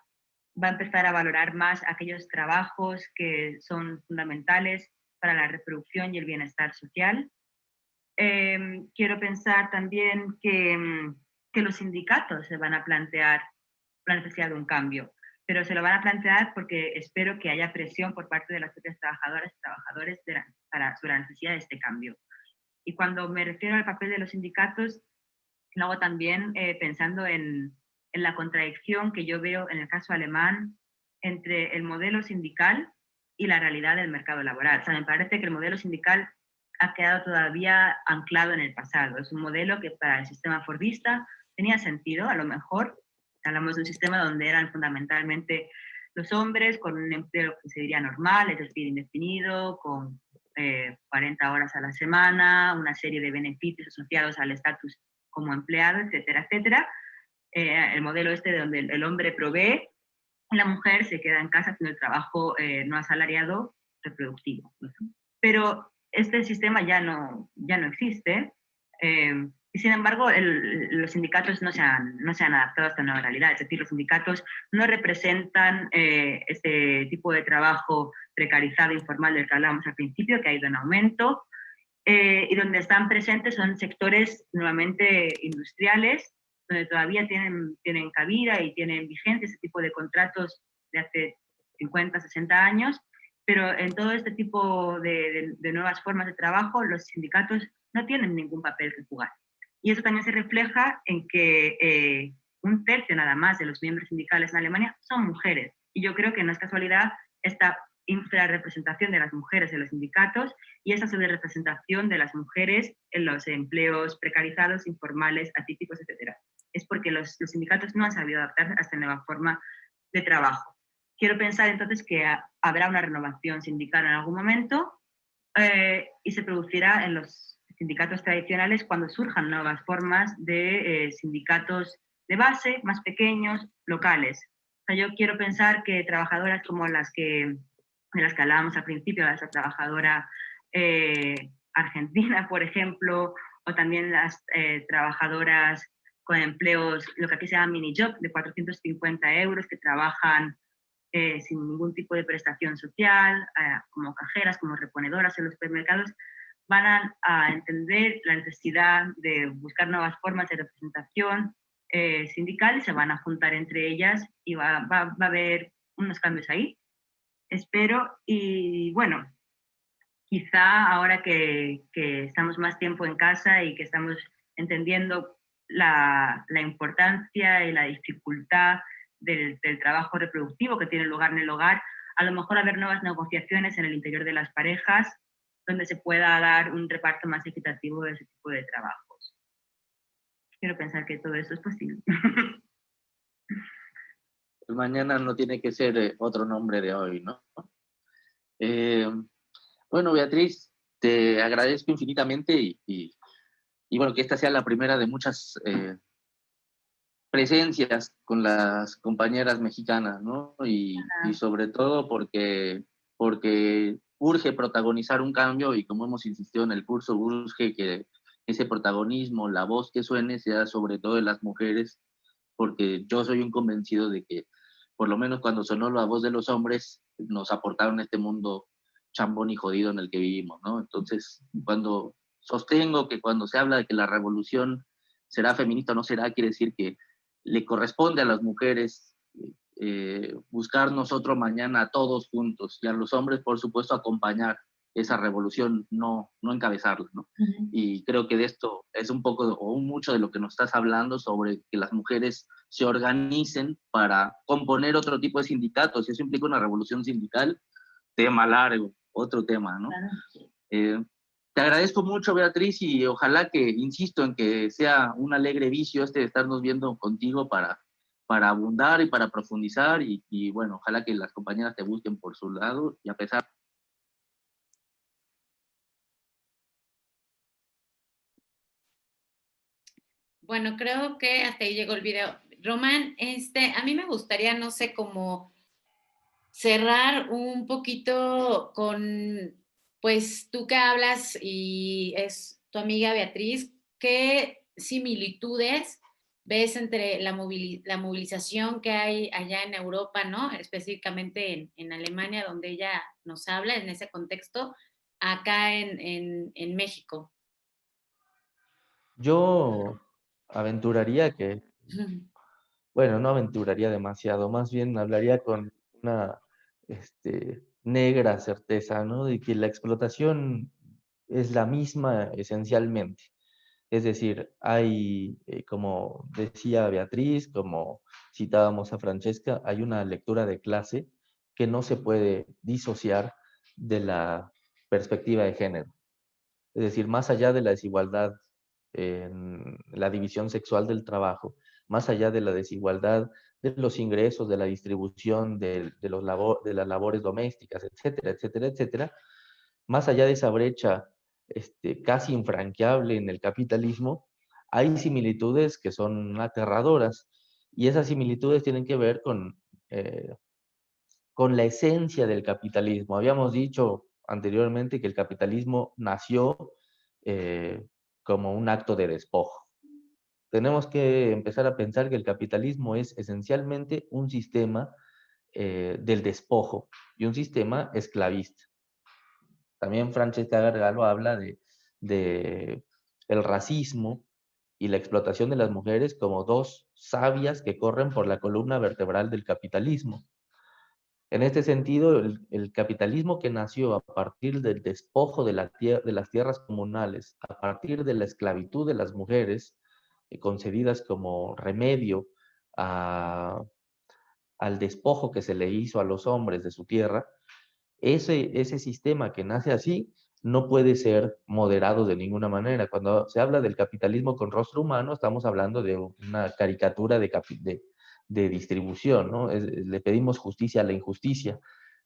J: va a empezar a valorar más aquellos trabajos que son fundamentales para la reproducción y el bienestar social. Quiero pensar también que los sindicatos se van a plantear la necesidad de un cambio, pero se lo van a plantear porque espero que haya presión por parte de las propias trabajadoras y trabajadores sobre la necesidad de este cambio. Y cuando me refiero al papel de los sindicatos, lo hago también pensando en la contradicción que yo veo en el caso alemán entre el modelo sindical y la realidad del mercado laboral. O sea, me parece que el modelo sindical ha quedado todavía anclado en el pasado. Es un modelo que para el sistema fordista tenía sentido, a lo mejor. Hablamos de un sistema donde eran fundamentalmente los hombres con un empleo que se diría normal, es decir, indefinido, con 40 horas a la semana, una serie de beneficios asociados al estatus como empleado, etcétera, etcétera. El modelo este donde el hombre provee y la mujer se queda en casa haciendo el trabajo no asalariado reproductivo. Pero este sistema ya no existe. Y sin embargo, los sindicatos no se han adaptado a esta nueva realidad. Es decir, los sindicatos no representan este tipo de trabajo precarizado, informal del que hablábamos al principio, que ha ido en aumento, y donde están presentes son sectores nuevamente industriales, donde todavía tienen cabida y tienen vigencia ese tipo de contratos de hace 50, 60 años, pero en todo este tipo de nuevas formas de trabajo, los sindicatos no tienen ningún papel que jugar. Y eso también se refleja en que un tercio nada más de los miembros sindicales en Alemania son mujeres. Y yo creo que no es casualidad esta infrarrepresentación de las mujeres en los sindicatos y esa sobrerepresentación de las mujeres en los empleos precarizados, informales, atípicos, etc. Es porque los sindicatos no han sabido adaptarse a esta nueva forma de trabajo. Quiero pensar entonces que habrá una renovación sindical en algún momento y se producirá en los sindicatos tradicionales cuando surjan nuevas formas de sindicatos de base, más pequeños, locales. O sea, yo quiero pensar que trabajadoras como de las que hablábamos al principio, esa trabajadora argentina, por ejemplo, o también las trabajadoras con empleos, lo que aquí se llama mini job, de 450 euros, que trabajan sin ningún tipo de prestación social, como cajeras, como reponedoras en los supermercados, van a entender la necesidad de buscar nuevas formas de representación sindical y se van a juntar entre ellas y va a haber unos cambios ahí, espero. Y bueno, quizá ahora que estamos más tiempo en casa y que estamos entendiendo la importancia y la dificultad del trabajo reproductivo que tiene lugar en el hogar, a lo mejor haber nuevas negociaciones en el interior de las parejas donde se pueda dar un reparto más equitativo de ese tipo de trabajos. Quiero pensar que todo eso es posible.
H: Mañana no tiene que ser otro nombre de hoy, ¿no? Bueno, Beatriz, te agradezco infinitamente y bueno, que esta sea la primera de muchas presencias con las compañeras mexicanas, ¿no? Y sobre todo porque urge protagonizar un cambio y como hemos insistido en el curso, urge que ese protagonismo, la voz que suene sea sobre todo de las mujeres, porque yo soy un convencido de que por lo menos cuando sonó la voz de los hombres, nos aportaron este mundo chambón y jodido en el que vivimos, ¿no? Entonces, cuando sostengo que cuando se habla de que la revolución será feminista o no será, quiere decir que le corresponde a las mujeres buscarnos otro mañana todos juntos, y a los hombres, por supuesto, acompañar esa revolución, no encabezarla, ¿no?
A: Ujú.
H: Y creo que de esto es un poco o mucho de lo que nos estás hablando, sobre que las mujeres se organicen para componer otro tipo de sindicatos, y eso implica una revolución sindical, tema largo, otro tema, ¿no?
A: Claro.
H: Te agradezco mucho, Beatriz, y ojalá que, insisto, en que sea un alegre vicio de estarnos viendo contigo para abundar y para profundizar, y bueno, ojalá que las compañeras te busquen por su lado, y a pesar...
A: Bueno, creo que hasta ahí llegó el video. Román, a mí me gustaría, no sé, como cerrar un poquito con, pues tú que hablas y es tu amiga Beatriz, ¿qué similitudes ves entre la movilización que hay allá en Europa, ¿no? Específicamente en Alemania, donde ella nos habla en ese contexto, acá en México?
H: Yo aventuraría que, bueno, no aventuraría demasiado, más bien hablaría con una negra certeza, ¿no? De que la explotación es la misma esencialmente. Es decir, hay, como decía Beatriz, como citábamos a Francesca, hay una lectura de clase que no se puede disociar de la perspectiva de género. Es decir, más allá de la desigualdad en la división sexual del trabajo, más allá de la desigualdad de los ingresos, de la distribución de las labores domésticas, etcétera, etcétera, etcétera, más allá de esa brecha casi infranqueable en el capitalismo, hay similitudes que son aterradoras, y esas similitudes tienen que ver con la esencia del capitalismo. Habíamos dicho anteriormente que el capitalismo nació como un acto de despojo. Tenemos que empezar a pensar que el capitalismo es esencialmente un sistema del despojo y un sistema esclavista. También Francesca Gargalo habla de el racismo y la explotación de las mujeres como dos sabias que corren por la columna vertebral del capitalismo. En este sentido, el capitalismo que nació a partir del despojo de las tierras comunales, a partir de la esclavitud de las mujeres, concedidas como remedio al despojo que se le hizo a los hombres de su tierra, ese sistema que nace así no puede ser moderado de ninguna manera. Cuando se habla del capitalismo con rostro humano, estamos hablando de una caricatura de distribución, ¿no? Le pedimos justicia a la injusticia.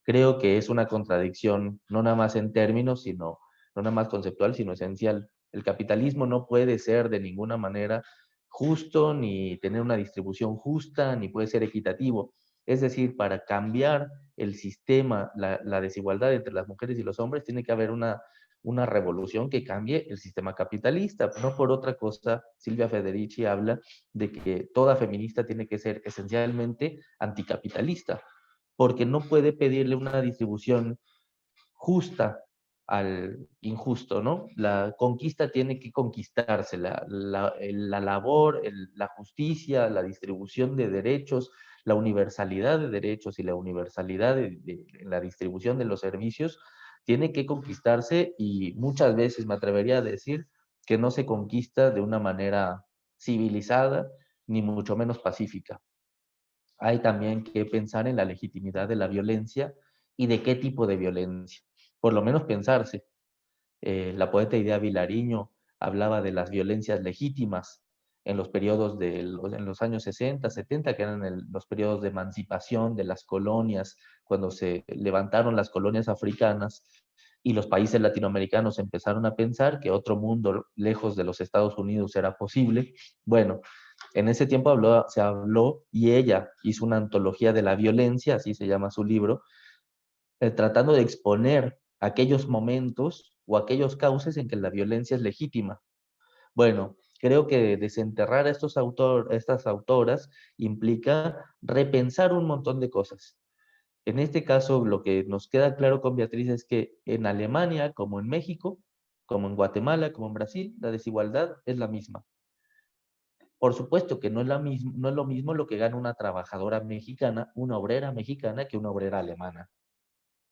H: Creo que es una contradicción, no nada más en términos, no nada más conceptual, sino esencial. El capitalismo no puede ser de ninguna manera justo, ni tener una distribución justa, ni puede ser equitativo. Es decir, para cambiar el sistema, la desigualdad entre las mujeres y los hombres, tiene que haber una revolución que cambie el sistema capitalista. No por otra cosa, Silvia Federici habla de que toda feminista tiene que ser esencialmente anticapitalista, porque no puede pedirle una distribución justa al injusto, ¿no? La conquista tiene que conquistarse, la labor, la justicia, la distribución de derechos, la universalidad de derechos y la universalidad de la distribución de los servicios tiene que conquistarse, y muchas veces me atrevería a decir que no se conquista de una manera civilizada, ni mucho menos pacífica. Hay también que pensar en la legitimidad de la violencia y de qué tipo de violencia. Por lo menos pensarse. La poeta Idea Vilariño hablaba de las violencias legítimas en los periodos en los años 60, 70, que eran los periodos de emancipación de las colonias, cuando se levantaron las colonias africanas y los países latinoamericanos empezaron a pensar que otro mundo lejos de los Estados Unidos era posible. Bueno, en ese tiempo se habló, y ella hizo una antología de la violencia, así se llama su libro, tratando de exponer aquellos momentos o aquellos cauces en que la violencia es legítima. Bueno, creo que desenterrar a estas autoras implica repensar un montón de cosas. En este caso, lo que nos queda claro con Beatriz es que en Alemania, como en México, como en Guatemala, como en Brasil, la desigualdad es la misma. Por supuesto que no es lo mismo lo que gana una trabajadora mexicana, una obrera mexicana, que una obrera alemana.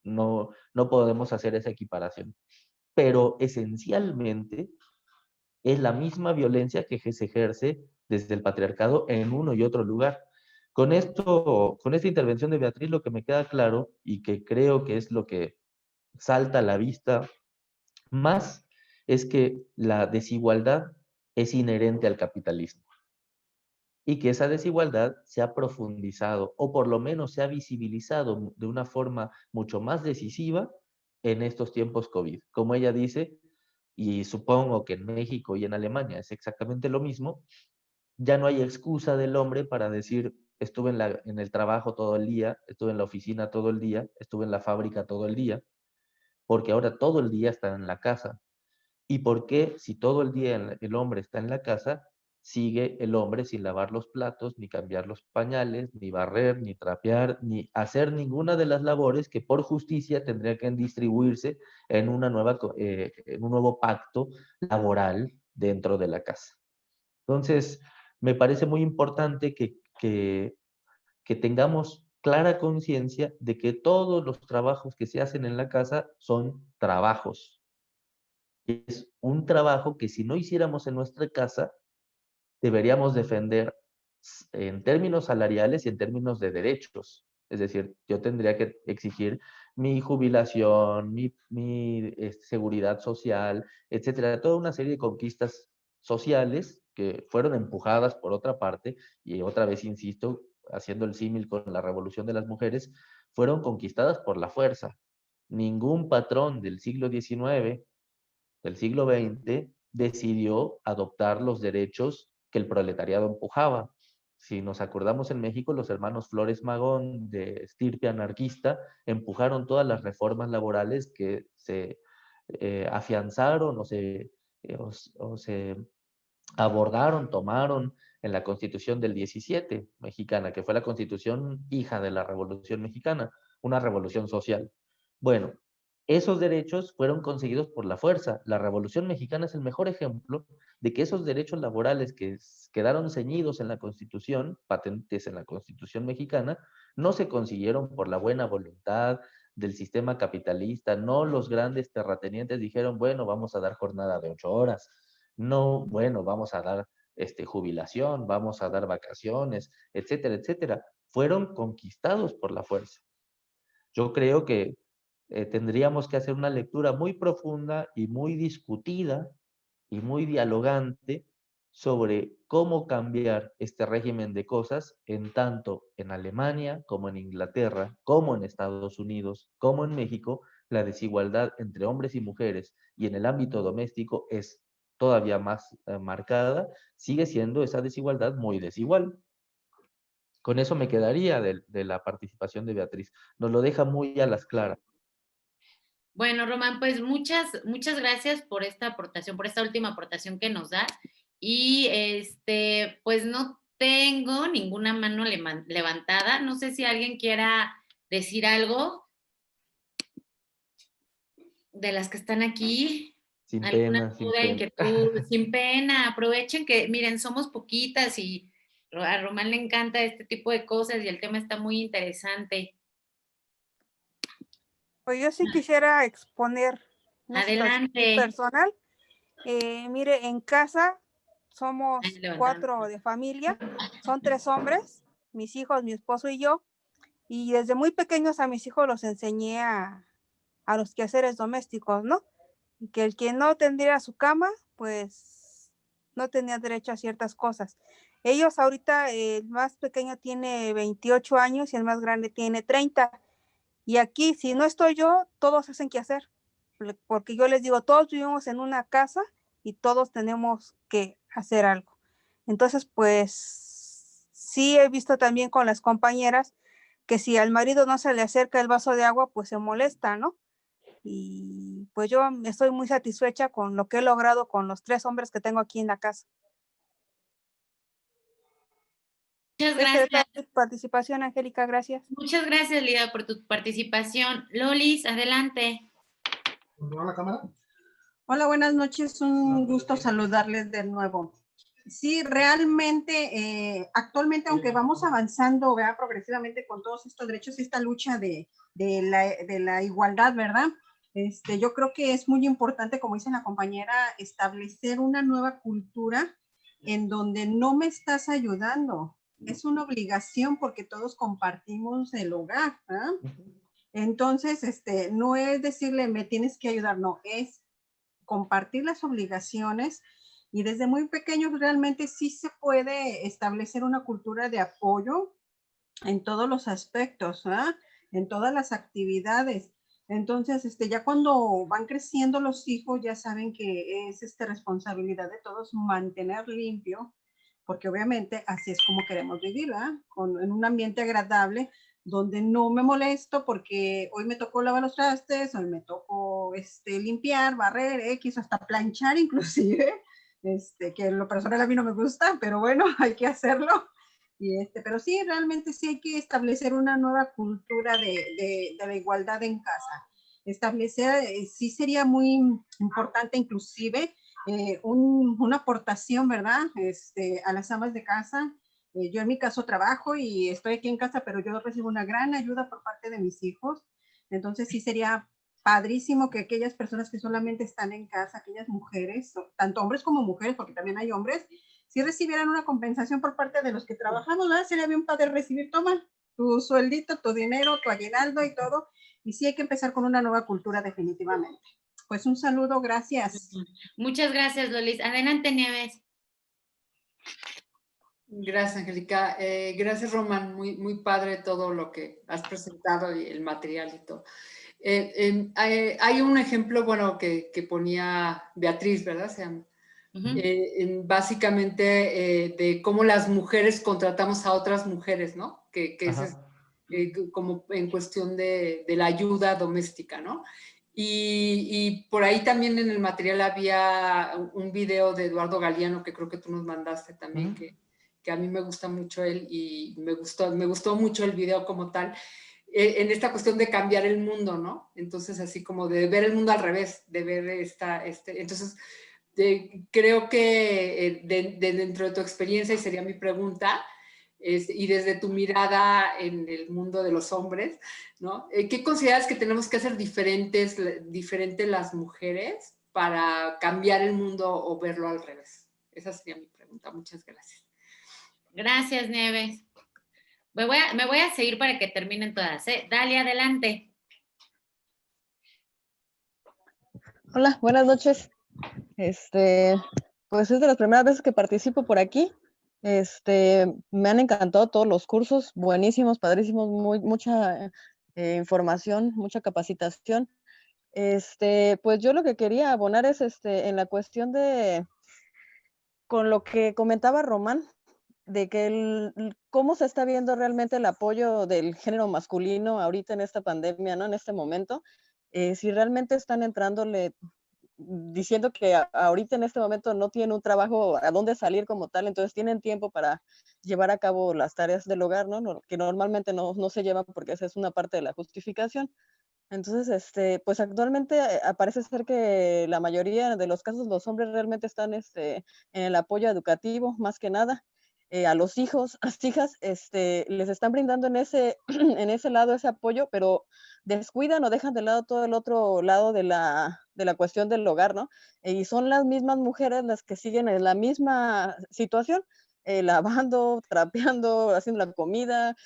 H: No, no podemos hacer esa equiparación. Pero esencialmente es la misma violencia que se ejerce desde el patriarcado en uno y otro lugar. Con esta intervención de Beatriz, lo que me queda claro y que creo que es lo que salta a la vista más es que la desigualdad es inherente al capitalismo y que esa desigualdad se ha profundizado o por lo menos se ha visibilizado de una forma mucho más decisiva en estos tiempos COVID. Como ella dice, y supongo que en México y en Alemania es exactamente lo mismo, ya no hay excusa del hombre para decir, estuve en el trabajo todo el día, estuve en la oficina todo el día, estuve en la fábrica todo el día, porque ahora todo el día está en la casa. ¿Y por qué, si todo el día el hombre está en la casa, sigue el hombre sin lavar los platos, ni cambiar los pañales, ni barrer, ni trapear, ni hacer ninguna de las labores que por justicia tendría que distribuirse en en un nuevo pacto laboral dentro de la casa? Entonces, me parece muy importante que tengamos clara conciencia de que todos los trabajos que se hacen en la casa son trabajos. Es un trabajo que si no hiciéramos en nuestra casa, deberíamos defender en términos salariales y en términos de derechos. Es decir, yo tendría que exigir mi jubilación, mi seguridad social, etcétera. Toda una serie de conquistas sociales que fueron empujadas por otra parte, y otra vez insisto, haciendo el símil con la revolución de las mujeres, fueron conquistadas por la fuerza. Ningún patrón del siglo XIX, del siglo XX, decidió adoptar los derechos que el proletariado empujaba. Si nos acordamos, en México, los hermanos Flores Magón, de estirpe anarquista, empujaron todas las reformas laborales que se afianzaron o se abordaron, tomaron en la Constitución del 17 mexicana, que fue la constitución hija de la Revolución Mexicana, una revolución social. Bueno, esos derechos fueron conseguidos por la fuerza. La Revolución Mexicana es el mejor ejemplo de que esos derechos laborales que quedaron ceñidos en la Constitución, patentes en la Constitución mexicana, no se consiguieron por la buena voluntad del sistema capitalista. No, los grandes terratenientes dijeron, bueno, vamos a dar jornada de 8 horas. No, bueno, vamos a dar jubilación, vamos a dar vacaciones, etcétera, etcétera. Fueron conquistados por la fuerza. Yo creo que tendríamos que hacer una lectura muy profunda y muy discutida y muy dialogante sobre cómo cambiar este régimen de cosas en tanto en Alemania, como en Inglaterra, como en Estados Unidos, como en México, la desigualdad entre hombres y mujeres y en el ámbito doméstico es todavía más marcada, sigue siendo esa desigualdad muy desigual. Con eso me quedaría de la participación de Beatriz. Nos lo deja muy a las claras.
A: Bueno, Román, pues muchas gracias por esta aportación, por esta última aportación que nos das. Y pues no tengo ninguna mano levantada. No sé si alguien quiera decir algo de las que están aquí.
H: Sin
A: ¿Alguna
H: pena, sin
A: duda,
H: pena.
A: inquietud? Sin pena, aprovechen que, miren, somos poquitas y a Román le encanta este tipo de cosas y el tema está muy interesante.
G: Pues yo sí quisiera exponer una situación
A: Adelante.
G: personal. Mire, en casa somos 4 de familia, son 3 hombres, mis hijos, mi esposo y yo, y desde muy pequeños a mis hijos los enseñé a los quehaceres domésticos, ¿no? Y que el que no tendría su cama, pues no tenía derecho a ciertas cosas. Ellos ahorita, el más pequeño tiene 28 años y el más grande tiene 30. Y aquí, si no estoy yo, todos hacen qué hacer, porque yo les digo, todos vivimos en una casa y todos tenemos que hacer algo. Entonces, pues, sí he visto también con las compañeras que si al marido no se le acerca el vaso de agua, pues se molesta, ¿no? Y pues yo estoy muy satisfecha con lo que he logrado con los 3 hombres que tengo aquí en la casa.
A: Muchas gracias.
G: Tu participación, Angélica, gracias.
A: Muchas gracias, Lida, por tu participación. Lolis, adelante.
K: ¿Controla la cámara?
L: Hola, buenas noches. Un gusto saludarles de nuevo. Sí, realmente, actualmente, aunque vamos avanzando, ¿verdad? Progresivamente con todos estos derechos, esta lucha de la igualdad, ¿verdad? Yo creo que es muy importante, como dice la compañera, establecer una nueva cultura en donde no me estás ayudando. Es una obligación porque todos compartimos el hogar, ¿verdad? Entonces, no es decirle, me tienes que ayudar, no, es compartir las obligaciones y desde muy pequeños realmente sí se puede establecer una cultura de apoyo en todos los aspectos, ¿verdad? En todas las actividades. Entonces, ya cuando van creciendo los hijos, ya saben que es responsabilidad de todos mantener limpio, porque obviamente así es como queremos vivir, ¿verdad? En un ambiente agradable, donde no me molesto porque hoy me tocó lavar los trastes, hoy me tocó limpiar, barrer, X, hasta planchar inclusive, que en lo personal a mí no me gusta, pero bueno, hay que hacerlo. Pero sí, realmente sí hay que establecer una nueva cultura de la igualdad en casa. Establecer, sí sería muy importante inclusive una aportación, ¿verdad? A las amas de casa. Yo en mi caso trabajo y estoy aquí en casa, pero yo recibo una gran ayuda por parte de mis hijos. Entonces sí sería padrísimo que aquellas personas que solamente están en casa, aquellas mujeres, tanto hombres como mujeres, porque también hay hombres, si recibieran una compensación por parte de los que trabajamos, ¿verdad? Sería bien padre recibir, toma, tu sueldito, tu dinero, tu aguinaldo y todo. Y sí hay que empezar con una nueva cultura definitivamente. Pues un saludo, gracias.
A: Muchas gracias, Lolis. Adelante, Nieves.
D: Gracias, Angélica. Gracias, Román. Muy, muy padre todo lo que has presentado y el material y todo. Hay un ejemplo, bueno, que ponía Beatriz, ¿verdad? Se llama. Básicamente de cómo las mujeres contratamos a otras mujeres, ¿no? Que es como en cuestión de la ayuda doméstica, ¿no? Y por ahí también en el material había un video de Eduardo Galeano que creo que tú nos mandaste también, que a mí me gusta mucho él y me gustó mucho el video como tal, en esta cuestión de cambiar el mundo, ¿no? Entonces así como de ver el mundo al revés, de ver entonces creo que dentro de tu experiencia, y sería mi pregunta, y desde tu mirada en el mundo de los hombres, ¿no? ¿Qué consideras que tenemos que hacer diferentes las mujeres para cambiar el mundo o verlo al revés? Esa sería mi pregunta. Muchas gracias.
A: Gracias, Nieves. Me voy a seguir para que terminen todas, ¿eh? Dale, adelante.
M: Hola, buenas noches. Pues es de las primeras veces que participo por aquí. Me han encantado todos los cursos, buenísimos, padrísimos, mucha información, mucha capacitación. Pues yo lo que quería abonar es en la cuestión con lo que comentaba Román, de que cómo se está viendo realmente el apoyo del género masculino ahorita en esta pandemia, ¿no? En este momento, si realmente están entrándole diciendo que ahorita en este momento no tienen un trabajo a dónde salir como tal, entonces tienen tiempo para llevar a cabo las tareas del hogar, ¿no? Que normalmente no se llevan porque esa es una parte de la justificación. Entonces, pues actualmente parece ser que la mayoría de los casos los hombres realmente están en el apoyo educativo, más que nada. A los hijos, a las hijas, les están brindando en ese lado ese apoyo, pero descuidan o dejan de lado todo el otro lado de la cuestión del hogar, ¿no? Y son las mismas mujeres las que siguen en la misma situación, lavando, trapeando, haciendo la comida,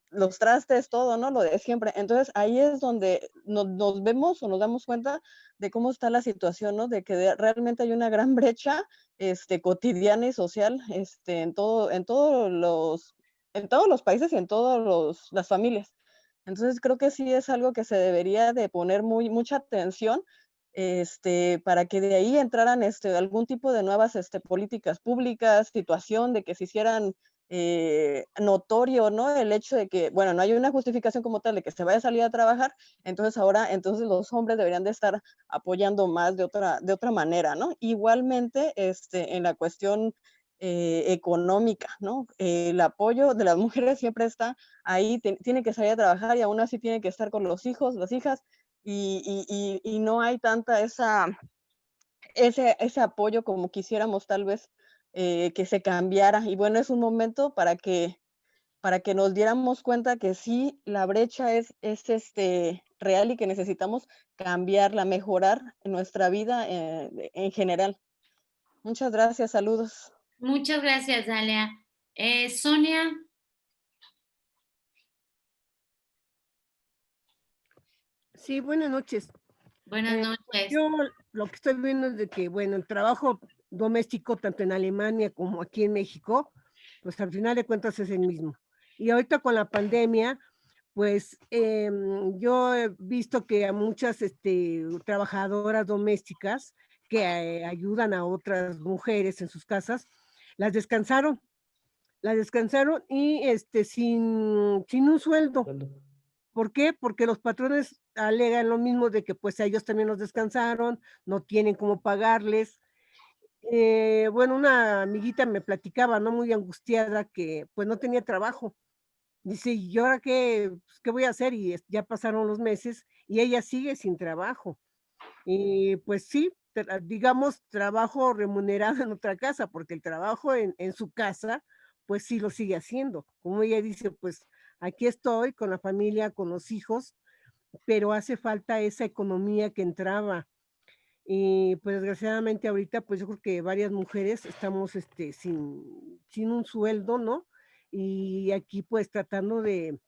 M: los trastes, todo, ¿no? Lo de siempre. Entonces, ahí es donde nos vemos o nos damos cuenta de cómo está la situación, ¿no? De que realmente hay una gran brecha cotidiana y social en todos los países y en todas las familias. Entonces, creo que sí es algo que se debería de poner mucha atención para que de ahí entraran algún tipo de nuevas políticas públicas, situación de que se hicieran notorio, ¿no? El hecho de que, bueno, no hay una justificación como tal de que se vaya a salir a trabajar, entonces ahora, entonces los hombres deberían de estar apoyando más de otra manera, ¿no? Igualmente, en la cuestión económica, ¿no? El apoyo de las mujeres siempre está ahí, tiene que salir a trabajar y aún así tiene que estar con los hijos, las hijas, y no hay tanta ese apoyo como quisiéramos tal vez que se cambiara. Y bueno, es un momento para que nos diéramos cuenta que sí, la brecha es real y que necesitamos cambiarla, mejorar nuestra vida en general. Muchas gracias, saludos.
A: Muchas gracias, Dalia. Sonia.
N: Sí, buenas noches.
A: Buenas noches.
N: Yo lo que estoy viendo es de que, bueno, el trabajo doméstico, tanto en Alemania como aquí en México, pues al final de cuentas es el mismo. Y ahorita con la pandemia, pues yo he visto que a muchas trabajadoras domésticas que ayudan a otras mujeres en sus casas, las descansaron y sin un sueldo. ¿Por qué? Porque los patrones alegan lo mismo de que pues a ellos también los descansaron, no tienen cómo pagarles. Bueno, una amiguita me platicaba, ¿no? Muy angustiada, que pues no tenía trabajo. Dice, ¿y ahora qué voy a hacer? Y ya pasaron los meses y ella sigue sin trabajo. Y pues sí, digamos, trabajo remunerado en otra casa, porque el trabajo en su casa, pues sí lo sigue haciendo. Como ella dice, pues aquí estoy con la familia, con los hijos, pero hace falta esa economía que entraba. Y pues desgraciadamente ahorita, pues yo creo que varias mujeres estamos sin un sueldo, ¿no? Y aquí pues tratando de,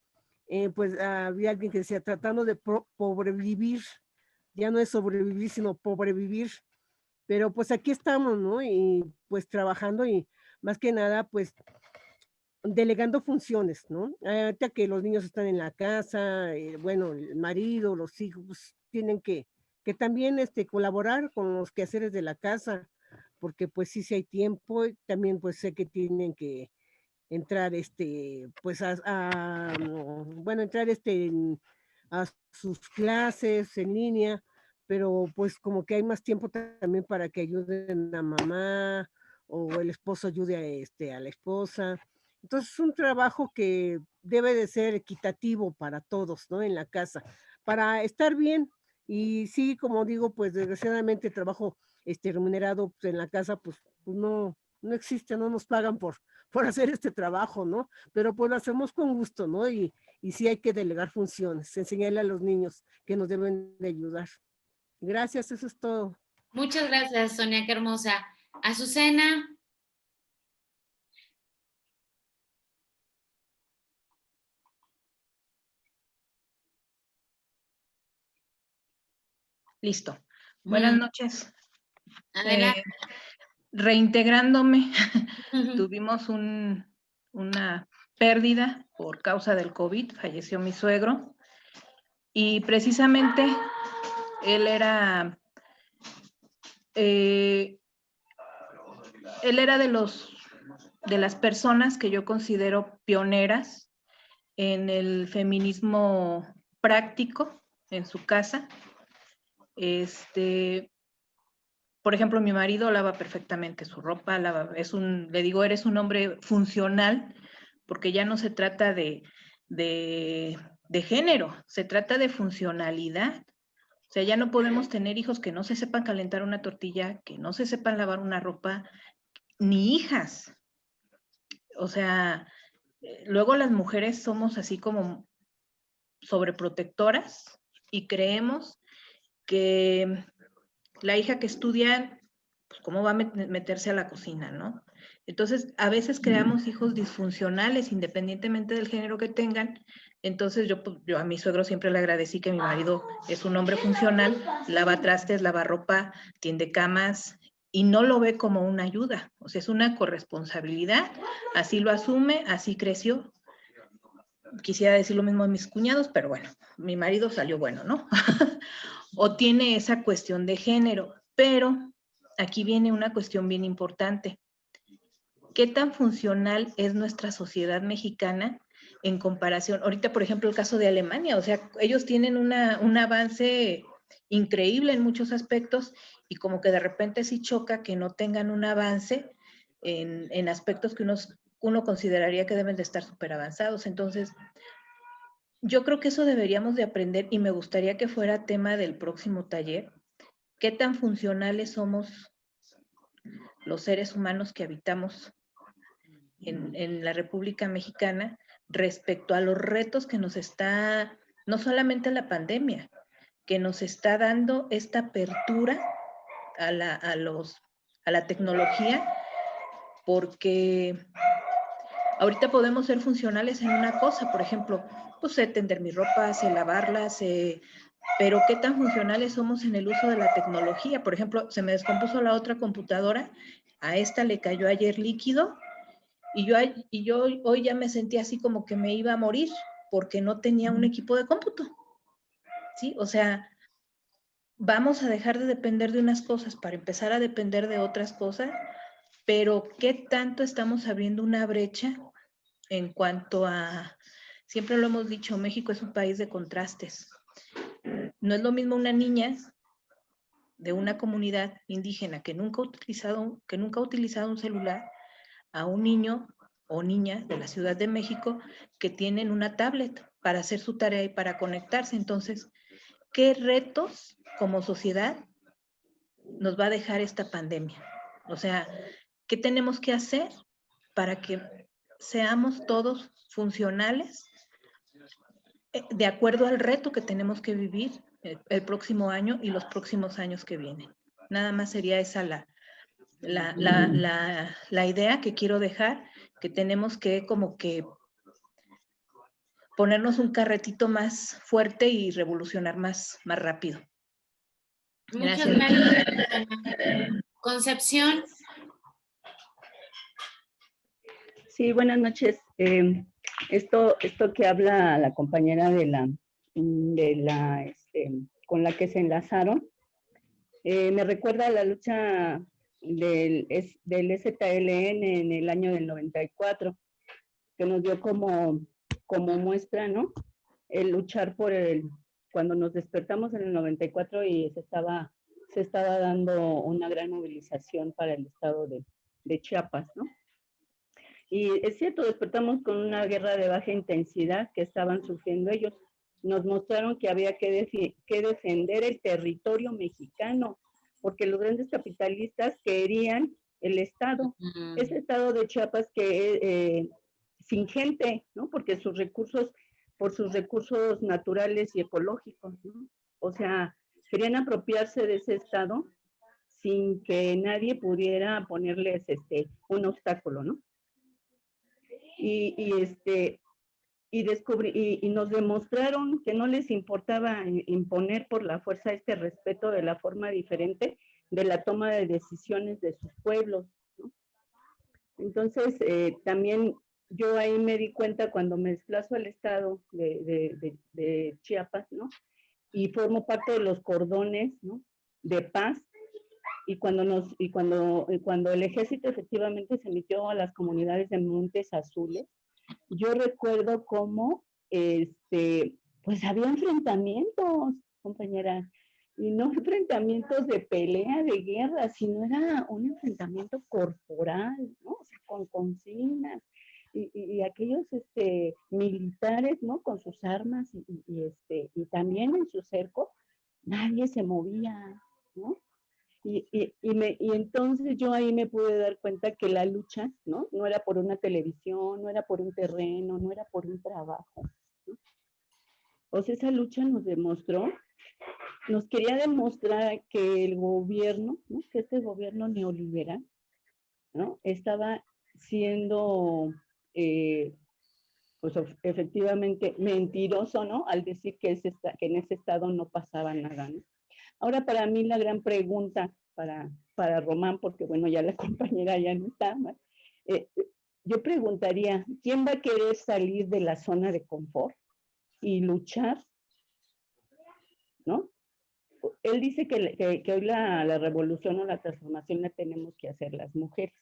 N: pues había alguien que decía, tratando de pobrevivir, ya no es sobrevivir, sino pobrevivir. Pero pues aquí estamos, ¿no? Y pues trabajando y más que nada, pues delegando funciones, ¿no? Ahorita que los niños están en la casa, bueno, el marido, los hijos, pues, tienen que también colaborar con los quehaceres de la casa, porque pues sí, si hay tiempo, también pues sé que tienen que entrar, pues bueno, entrar a sus clases en línea, pero pues como que hay más tiempo también para que ayuden a mamá o el esposo ayude a la esposa. Entonces es un trabajo que debe de ser equitativo para todos, ¿no? En la casa, para estar bien. Y sí, como digo, pues desgraciadamente el trabajo remunerado pues, en la casa, pues no existe, no nos pagan por hacer este trabajo, ¿no? Pero pues lo hacemos con gusto, ¿no? Y sí hay que delegar funciones, enseñarle a los niños que nos deben de ayudar. Gracias, eso es todo.
A: Muchas gracias, Sonia, qué hermosa. Azucena.
O: Listo. Buenas noches.
A: Adelante.
O: Reintegrándome, tuvimos una pérdida por causa del COVID, falleció mi suegro y precisamente él era de las personas que yo considero pioneras en el feminismo práctico en su casa. Por ejemplo, mi marido lava perfectamente su ropa, le digo, eres un hombre funcional, porque ya no se trata de género, se trata de funcionalidad. O sea, ya no podemos tener hijos que no se sepan calentar una tortilla, que no se sepan lavar una ropa, ni hijas. O sea, luego las mujeres somos así como sobreprotectoras y creemos que la hija que estudia, pues cómo va a meterse a la cocina, ¿no? Entonces, a veces creamos hijos disfuncionales, independientemente del género que tengan. Entonces, yo a mi suegro siempre le agradecí que mi marido es un hombre funcional, lava trastes, lava ropa, tiende camas, y no lo ve como una ayuda. O sea, es una corresponsabilidad, así lo asume, así creció. Quisiera decir lo mismo de mis cuñados, pero bueno, mi marido salió bueno, ¿no? O tiene esa cuestión de género, pero aquí viene una cuestión bien importante. ¿qué tan funcional es nuestra sociedad mexicana en comparación? Ahorita, por ejemplo, el caso de Alemania, o sea, ellos tienen un avance increíble en muchos aspectos y como que de repente sí choca que no tengan un avance en aspectos que uno consideraría que deben de estar súper avanzados. Entonces, yo creo que eso deberíamos de aprender y me gustaría que fuera tema del próximo taller. ¿Qué tan funcionales somos los seres humanos que habitamos en la República Mexicana respecto a los retos que nos está, no solamente la pandemia, que nos está dando esta apertura a la tecnología, porque ahorita podemos ser funcionales en una cosa, por ejemplo, pues sé tender mi ropa, sé lavarla, pero qué tan funcionales somos en el uso de la tecnología. Por ejemplo, se me descompuso la otra computadora, a esta le cayó ayer líquido y yo hoy ya me sentí así como que me iba a morir porque no tenía un equipo de cómputo. ¿Sí? O sea, vamos a dejar de depender de unas cosas para empezar a depender de otras cosas, pero ¿qué tanto estamos abriendo una brecha en cuanto a, siempre lo hemos dicho, México es un país de contrastes. No es lo mismo una niña de una comunidad indígena que nunca ha utilizado un celular a un niño o niña de la Ciudad de México que tienen una tablet para hacer su tarea y para conectarse. Entonces, ¿qué retos como sociedad nos va a dejar esta pandemia? O sea, ¿qué tenemos que hacer para que seamos todos funcionales de acuerdo al reto que tenemos que vivir el próximo año y los próximos años que vienen? Nada más sería esa la idea que quiero dejar, que tenemos que como que ponernos un carretito más fuerte y revolucionar más rápido.
A: Muchas gracias. Concepción.
P: Sí, buenas noches. Esto que habla la compañera con la que se enlazaron, me recuerda a la lucha del ZLN en el año del 94, que nos dio como muestra, ¿no? El luchar cuando nos despertamos en el 94 y se estaba dando una gran movilización para el estado de Chiapas, ¿no? Y es cierto, despertamos con una guerra de baja intensidad que estaban sufriendo ellos. Nos mostraron que había que defender el territorio mexicano, porque los grandes capitalistas querían el estado, ese estado de Chiapas que sin gente, ¿no? Porque por sus recursos naturales y ecológicos, ¿no? O sea, querían apropiarse de ese estado sin que nadie pudiera ponerles un obstáculo, ¿no? Y nos demostraron que no les importaba imponer por la fuerza este respeto de la forma diferente de la toma de decisiones de sus pueblos, ¿no? Entonces, también yo ahí me di cuenta cuando me desplazo al estado de Chiapas, ¿no? Y formo parte de los cordones, ¿no? De paz. Y cuando el ejército efectivamente se metió a las comunidades de Montes Azules, yo recuerdo cómo, pues había enfrentamientos, compañera, y no enfrentamientos de pelea, de guerra, sino era un enfrentamiento corporal, ¿no? O sea, con consignas, y aquellos militares, ¿no? Con sus armas, y también en su cerco, nadie se movía, ¿no? Y entonces yo ahí me pude dar cuenta que la lucha, ¿no? No era por una televisión, no era por un terreno, no era por un trabajo, ¿no? O sea, esa lucha nos quería demostrar que el gobierno, ¿no? Que este gobierno neoliberal, ¿no? Estaba siendo, pues efectivamente mentiroso, ¿no? Al decir que en ese estado no pasaba nada, ¿no? Ahora, para mí, la gran pregunta para Román, porque bueno, ya la compañera ya no está, yo preguntaría, ¿quién va a querer salir de la zona de confort y luchar? ¿No? Él dice que hoy la revolución o la transformación la tenemos que hacer las mujeres.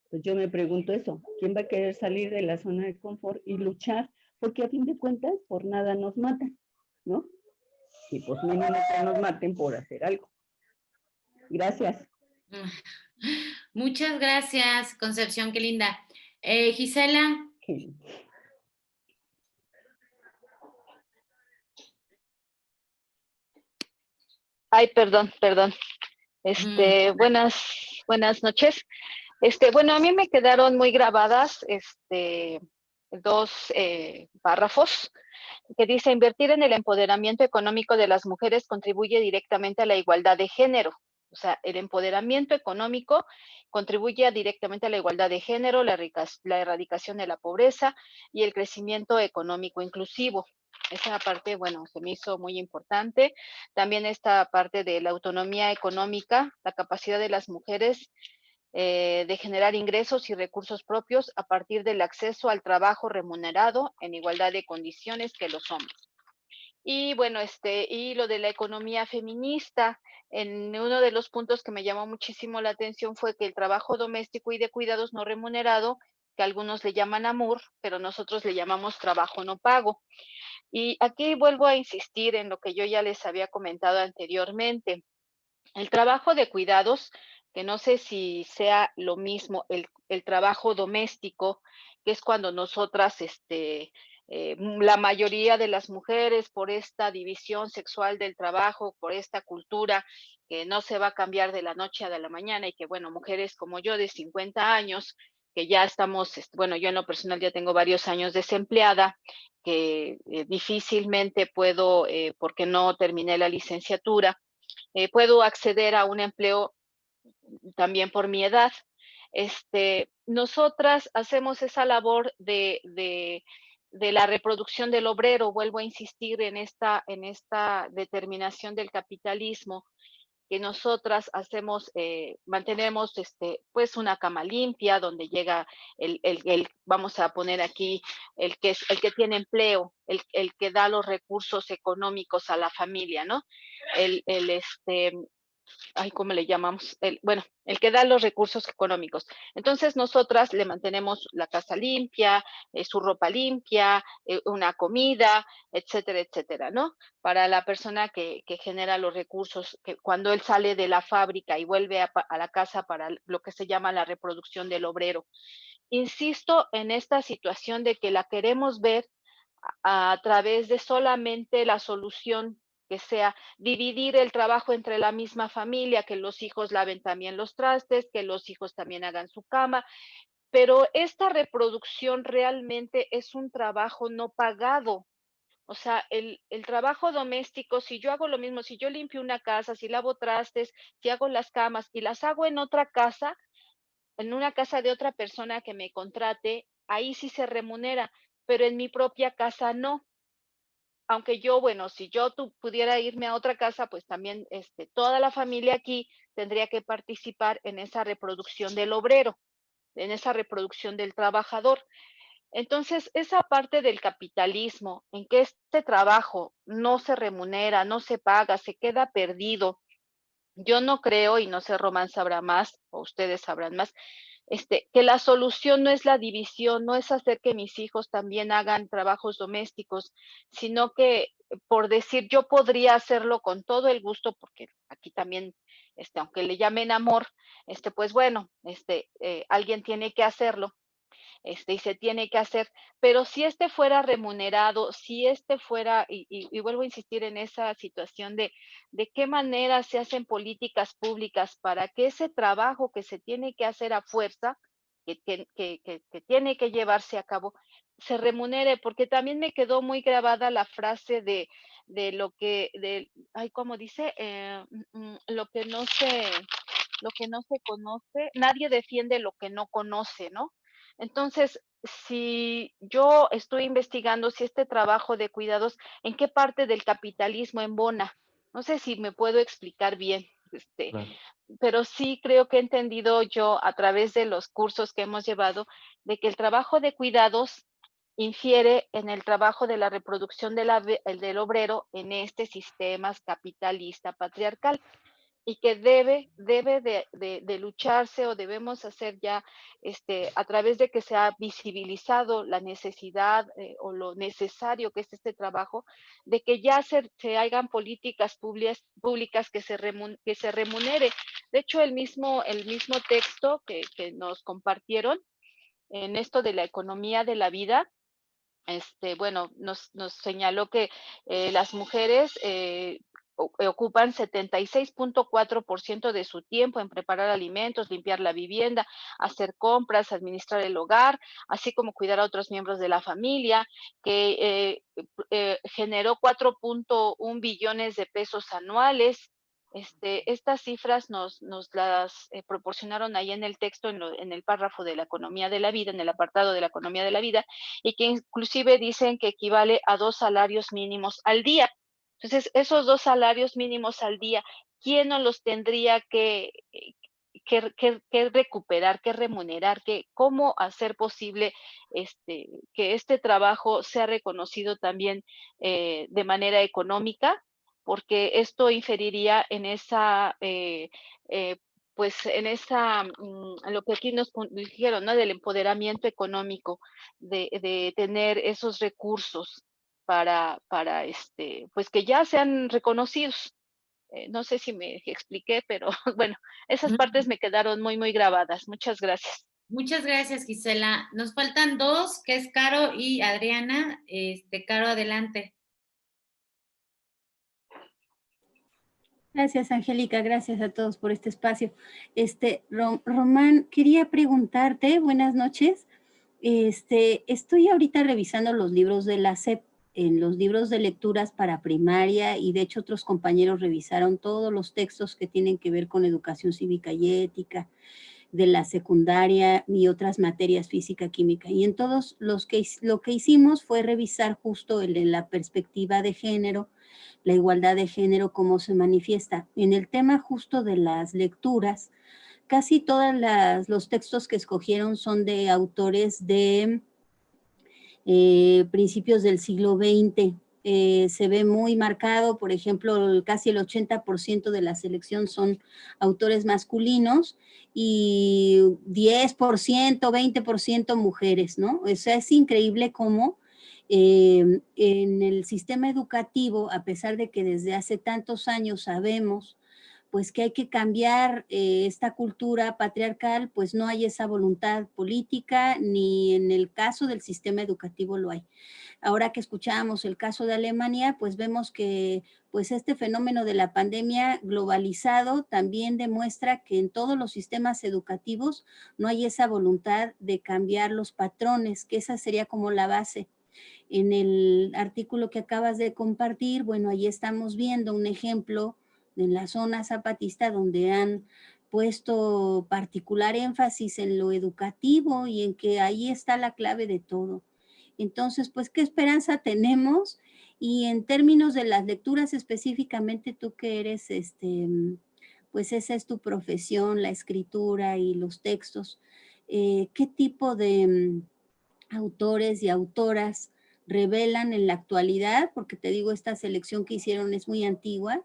P: Pues yo me pregunto eso, ¿quién va a querer salir de la zona de confort y luchar? Porque a fin de cuentas, por nada nos matan, ¿no? Y pues mínimo que nos maten por hacer algo. Gracias.
A: Muchas gracias, Concepción, qué linda. Gisela.
Q: Ay, perdón. Buenas noches. Bueno, a mí me quedaron muy grabadas dos párrafos que dice: invertir en el empoderamiento económico de las mujeres contribuye directamente a la igualdad de género. O sea, el empoderamiento económico contribuye directamente a la igualdad de género, la erradicación de la pobreza y el crecimiento económico inclusivo. Esa parte, bueno, se me hizo muy importante. También esta parte de la autonomía económica, la capacidad de las mujeres de generar ingresos y recursos propios a partir del acceso al trabajo remunerado en igualdad de condiciones que los hombres. Y bueno, y lo de la economía feminista, en uno de los puntos que me llamó muchísimo la atención fue que el trabajo doméstico y de cuidados no remunerado, que algunos le llaman AMUR, pero nosotros le llamamos trabajo no pago. Y aquí vuelvo a insistir en lo que yo ya les había comentado anteriormente. El trabajo de cuidados, que no sé si sea lo mismo, el trabajo doméstico, que es cuando nosotras, la mayoría de las mujeres, por esta división sexual del trabajo, por esta cultura que no se va a cambiar de la noche a la mañana, y que, bueno, mujeres como yo de 50 años, que ya estamos, bueno, yo en lo personal ya tengo varios años desempleada, que difícilmente puedo, porque no terminé la licenciatura, puedo acceder a un empleo también por mi edad. Nosotras hacemos esa labor de la reproducción del obrero. Vuelvo a insistir en esta determinación del capitalismo, que nosotras hacemos, mantenemos pues una cama limpia, donde llega vamos a poner aquí, el que tiene empleo, el que da los recursos económicos a la familia, ¿no? ¿Cómo le llamamos? El que da los recursos económicos. Entonces, nosotras le mantenemos la casa limpia, su ropa limpia, una comida, etcétera, etcétera, ¿no? Para la persona que genera los recursos, que cuando él sale de la fábrica y vuelve a la casa para lo que se llama la reproducción del obrero. Insisto en esta situación de que la queremos ver a través de solamente la solución que sea dividir el trabajo entre la misma familia, que los hijos laven también los trastes, que los hijos también hagan su cama, pero esta reproducción realmente es un trabajo no pagado. O sea, el trabajo doméstico, si yo hago lo mismo, si yo limpio una casa, si lavo trastes, si hago las camas y las hago en otra casa, en una casa de otra persona que me contrate, ahí sí se remunera, pero en mi propia casa no. Aunque yo, bueno, si yo pudiera irme a otra casa, pues también toda la familia aquí tendría que participar en esa reproducción del obrero, en esa reproducción del trabajador. Entonces, esa parte del capitalismo, en que este trabajo no se remunera, no se paga, se queda perdido. Yo no creo, y no sé, Román sabrá más, o ustedes sabrán más, que la solución no es la división, no es hacer que mis hijos también hagan trabajos domésticos, sino que, por decir, yo podría hacerlo con todo el gusto, porque aquí también, aunque le llamen amor, pues bueno, alguien tiene que hacerlo. Y se tiene que hacer, pero si fuera remunerado, si fuera, y vuelvo a insistir en esa situación de qué manera se hacen políticas públicas para que ese trabajo que se tiene que hacer a fuerza, que tiene que llevarse a cabo, se remunere, porque también me quedó muy grabada la frase de lo que, ¿cómo dice? Lo que no se conoce, nadie defiende lo que no conoce, ¿no? Entonces, si yo estoy investigando si este trabajo de cuidados, ¿en qué parte del capitalismo embona? No sé si me puedo explicar bien,
H: Claro.
Q: pero sí creo que he entendido yo a través de los cursos que hemos llevado de que el trabajo de cuidados infiere en el trabajo de la reproducción del obrero en este sistema capitalista patriarcal. y que debe de lucharse, o debemos hacer ya a través de que se ha visibilizado la necesidad o lo necesario que es este trabajo, de que ya se hagan políticas públicas que se remunere. De hecho, el mismo texto que nos compartieron en esto de la economía de la vida, bueno, nos señaló que las mujeres ocupan 76.4% de su tiempo en preparar alimentos, limpiar la vivienda, hacer compras, administrar el hogar, así como cuidar a otros miembros de la familia, que generó 4.1 billones de pesos anuales. Estas cifras nos las proporcionaron ahí en el texto, en el párrafo de la economía de la vida, en el apartado de la economía de la vida, y que inclusive dicen que equivale a 2 salarios mínimos al día. Entonces, esos 2 salarios mínimos al día, ¿quién nos los tendría que recuperar, que remunerar, cómo hacer posible que este trabajo sea reconocido también de manera económica? Porque esto inferiría en esa, pues en esa, lo que aquí nos dijeron, ¿no? Del empoderamiento económico, de tener esos recursos para pues que ya sean reconocidos. No sé si me expliqué, pero bueno, esas partes me quedaron muy, muy grabadas. Muchas gracias.
A: Muchas gracias, Gisela. Nos faltan 2, que es Caro y Adriana. Caro, adelante.
R: Gracias, Angélica. Gracias a todos por este espacio. Román, quería preguntarte, buenas noches. Estoy ahorita revisando los libros de la SEP, en los libros de lecturas para primaria, y de hecho otros compañeros revisaron todos los textos que tienen que ver con educación cívica y ética de la secundaria y otras materias, física, química. Y en todos lo que hicimos fue revisar justo la perspectiva de género, la igualdad de género, cómo se manifiesta. En el tema justo de las lecturas, casi todos los textos que escogieron son de autores de principios del siglo XX. Se ve muy marcado, por ejemplo, casi el 80% de la selección son autores masculinos y 10%, 20% mujeres, ¿no? O sea, es increíble cómo en el sistema educativo, a pesar de que desde hace tantos años sabemos pues que hay que cambiar esta cultura patriarcal, pues no hay esa voluntad política, ni en el caso del sistema educativo lo hay. Ahora que escuchamos el caso de Alemania, pues vemos que pues este fenómeno de la pandemia globalizado también demuestra que en todos los sistemas educativos no hay esa voluntad de cambiar los patrones, que esa sería como la base. En el artículo que acabas de compartir, bueno, ahí estamos viendo un ejemplo en la zona zapatista donde han puesto particular énfasis en lo educativo y en que ahí está la clave de todo. Entonces, pues, ¿qué esperanza tenemos? Y en términos de las lecturas específicamente, tú que eres, pues esa es tu profesión, la escritura y los textos, ¿qué tipo de autores y autoras revelan en la actualidad? Porque te digo, esta selección que hicieron es muy antigua,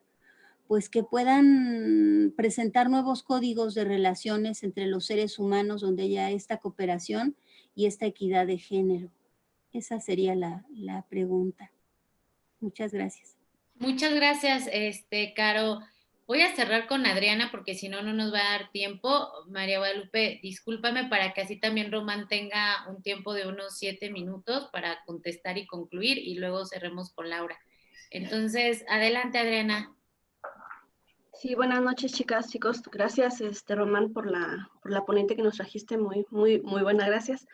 R: pues que puedan presentar nuevos códigos de relaciones entre los seres humanos donde haya esta cooperación y esta equidad de género. Esa sería la pregunta. Muchas gracias.
A: Muchas gracias, Caro. Voy a cerrar con Adriana porque si no, no nos va a dar tiempo. María Guadalupe, discúlpame para que así también Román tenga un tiempo de unos 7 minutos para contestar y concluir y luego cerremos con Laura. Entonces, adelante, Adriana.
S: Sí, buenas noches, chicas, chicos. Gracias, Román, por la ponente que nos trajiste. Muy buena, gracias.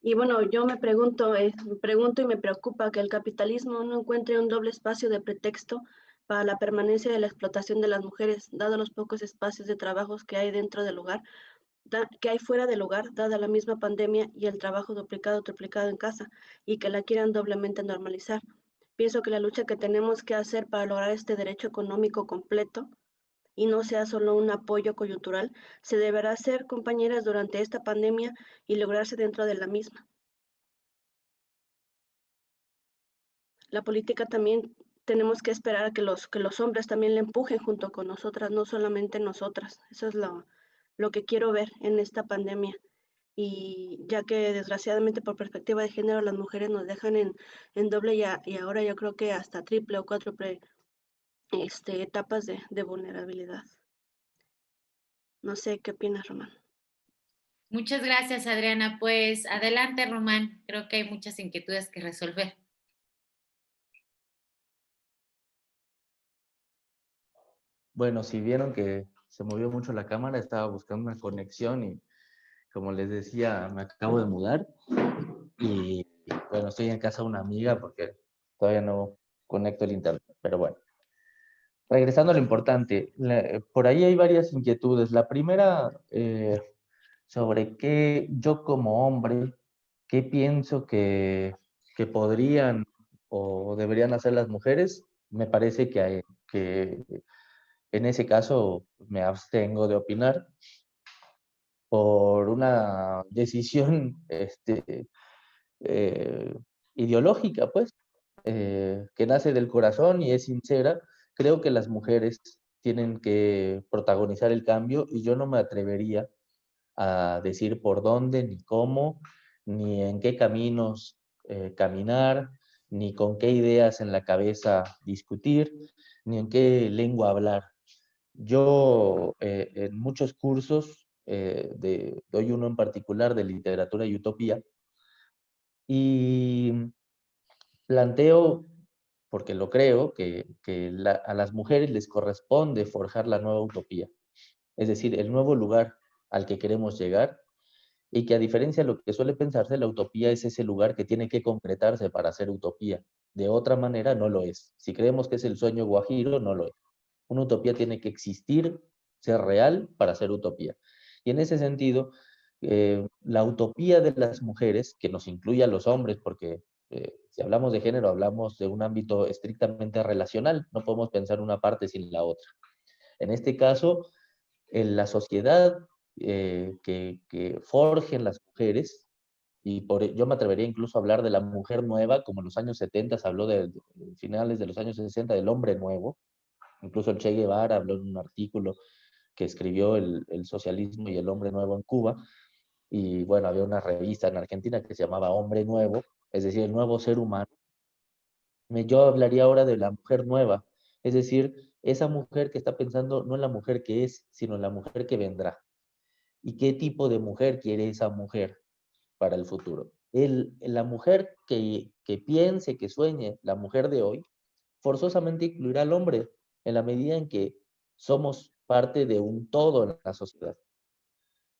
S: Y bueno, yo me pregunto y me preocupa que el capitalismo no encuentre un doble espacio de pretexto para la permanencia de la explotación de las mujeres, dado los pocos espacios de trabajos que hay dentro del hogar, que hay fuera del hogar, dada la misma pandemia y el trabajo duplicado, triplicado en casa, y que la quieran doblemente normalizar. Pienso que la lucha que tenemos que hacer para lograr este derecho económico completo y no sea solo un apoyo coyuntural, se deberá hacer, compañeras, durante esta pandemia y lograrse dentro de la misma. La política también tenemos que esperar a que los hombres también le empujen junto con nosotras, no solamente nosotras. Eso es lo que quiero ver en esta pandemia. Y ya que desgraciadamente por perspectiva de género las mujeres nos dejan en doble y ahora yo creo que hasta triple o cuádruple etapas de vulnerabilidad. No sé, ¿qué opinas, Román?
A: Muchas gracias, Adriana. Pues adelante, Román. Creo que hay muchas inquietudes que resolver.
H: Bueno, si vieron que se movió mucho la cámara, estaba buscando una conexión y, como les decía, me acabo de mudar y, bueno, estoy en casa de una amiga porque todavía no conecto el internet, pero bueno. Regresando a lo importante, por ahí hay varias inquietudes. La primera, sobre qué yo como hombre, qué pienso que podrían o deberían hacer las mujeres. Me parece que en ese caso me abstengo de opinar por una decisión eh, ideológica, pues, que nace del corazón y es sincera. Creo que las mujeres tienen que protagonizar el cambio y yo no me atrevería a decir por dónde, ni cómo, ni en qué caminos caminar, ni con qué ideas en la cabeza discutir, ni en qué lengua hablar. Yo en muchos cursos, doy uno en particular de literatura y utopía, y planteo, porque lo creo, que a las mujeres les corresponde forjar la nueva utopía, es decir, el nuevo lugar al que queremos llegar, y que a diferencia de lo que suele pensarse, la utopía es ese lugar que tiene que concretarse para ser utopía. De otra manera, no lo es. Si creemos que es el sueño guajiro, no lo es. Una utopía tiene que existir, ser real para ser utopía. Y en ese sentido, la utopía de las mujeres, que nos incluye a los hombres, porque si hablamos de género, hablamos de un ámbito estrictamente relacional, no podemos pensar una parte sin la otra. En este caso, en la sociedad que forjen las mujeres, y yo me atrevería incluso a hablar de la mujer nueva, como en los años 70 se habló de finales de los años 60 del hombre nuevo. Incluso el Che Guevara habló en un artículo que escribió el socialismo y el hombre nuevo en Cuba. Y bueno, había una revista en Argentina que se llamaba Hombre Nuevo, es decir, el nuevo ser humano. Yo hablaría ahora de la mujer nueva, es decir, esa mujer que está pensando no en la mujer que es, sino en la mujer que vendrá. ¿Y qué tipo de mujer quiere esa mujer para el futuro? La mujer que piense, que sueñe, la mujer de hoy, forzosamente incluirá al hombre en la medida en que somos parte de un todo en la sociedad.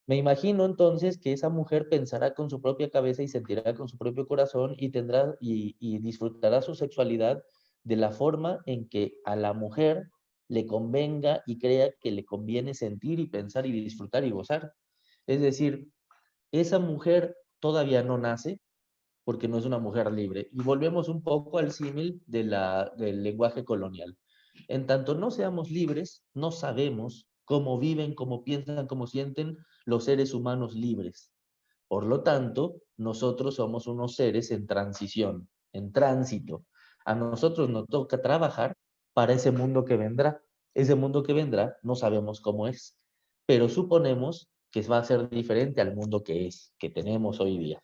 H: Me imagino entonces que esa mujer pensará con su propia cabeza y sentirá con su propio corazón y tendrá y disfrutará su sexualidad de la forma en que a la mujer le convenga y crea que le conviene sentir y pensar y disfrutar y gozar. Es decir, esa mujer todavía no nace porque no es una mujer libre. Y volvemos un poco al símil del lenguaje colonial. En tanto no seamos libres, no sabemos cómo viven, cómo piensan, cómo sienten los seres humanos libres. Por lo tanto, nosotros somos unos seres en transición, en tránsito. A nosotros nos toca trabajar para ese mundo que vendrá. Ese mundo que vendrá no sabemos cómo es, pero suponemos que va a ser diferente al mundo que tenemos hoy día.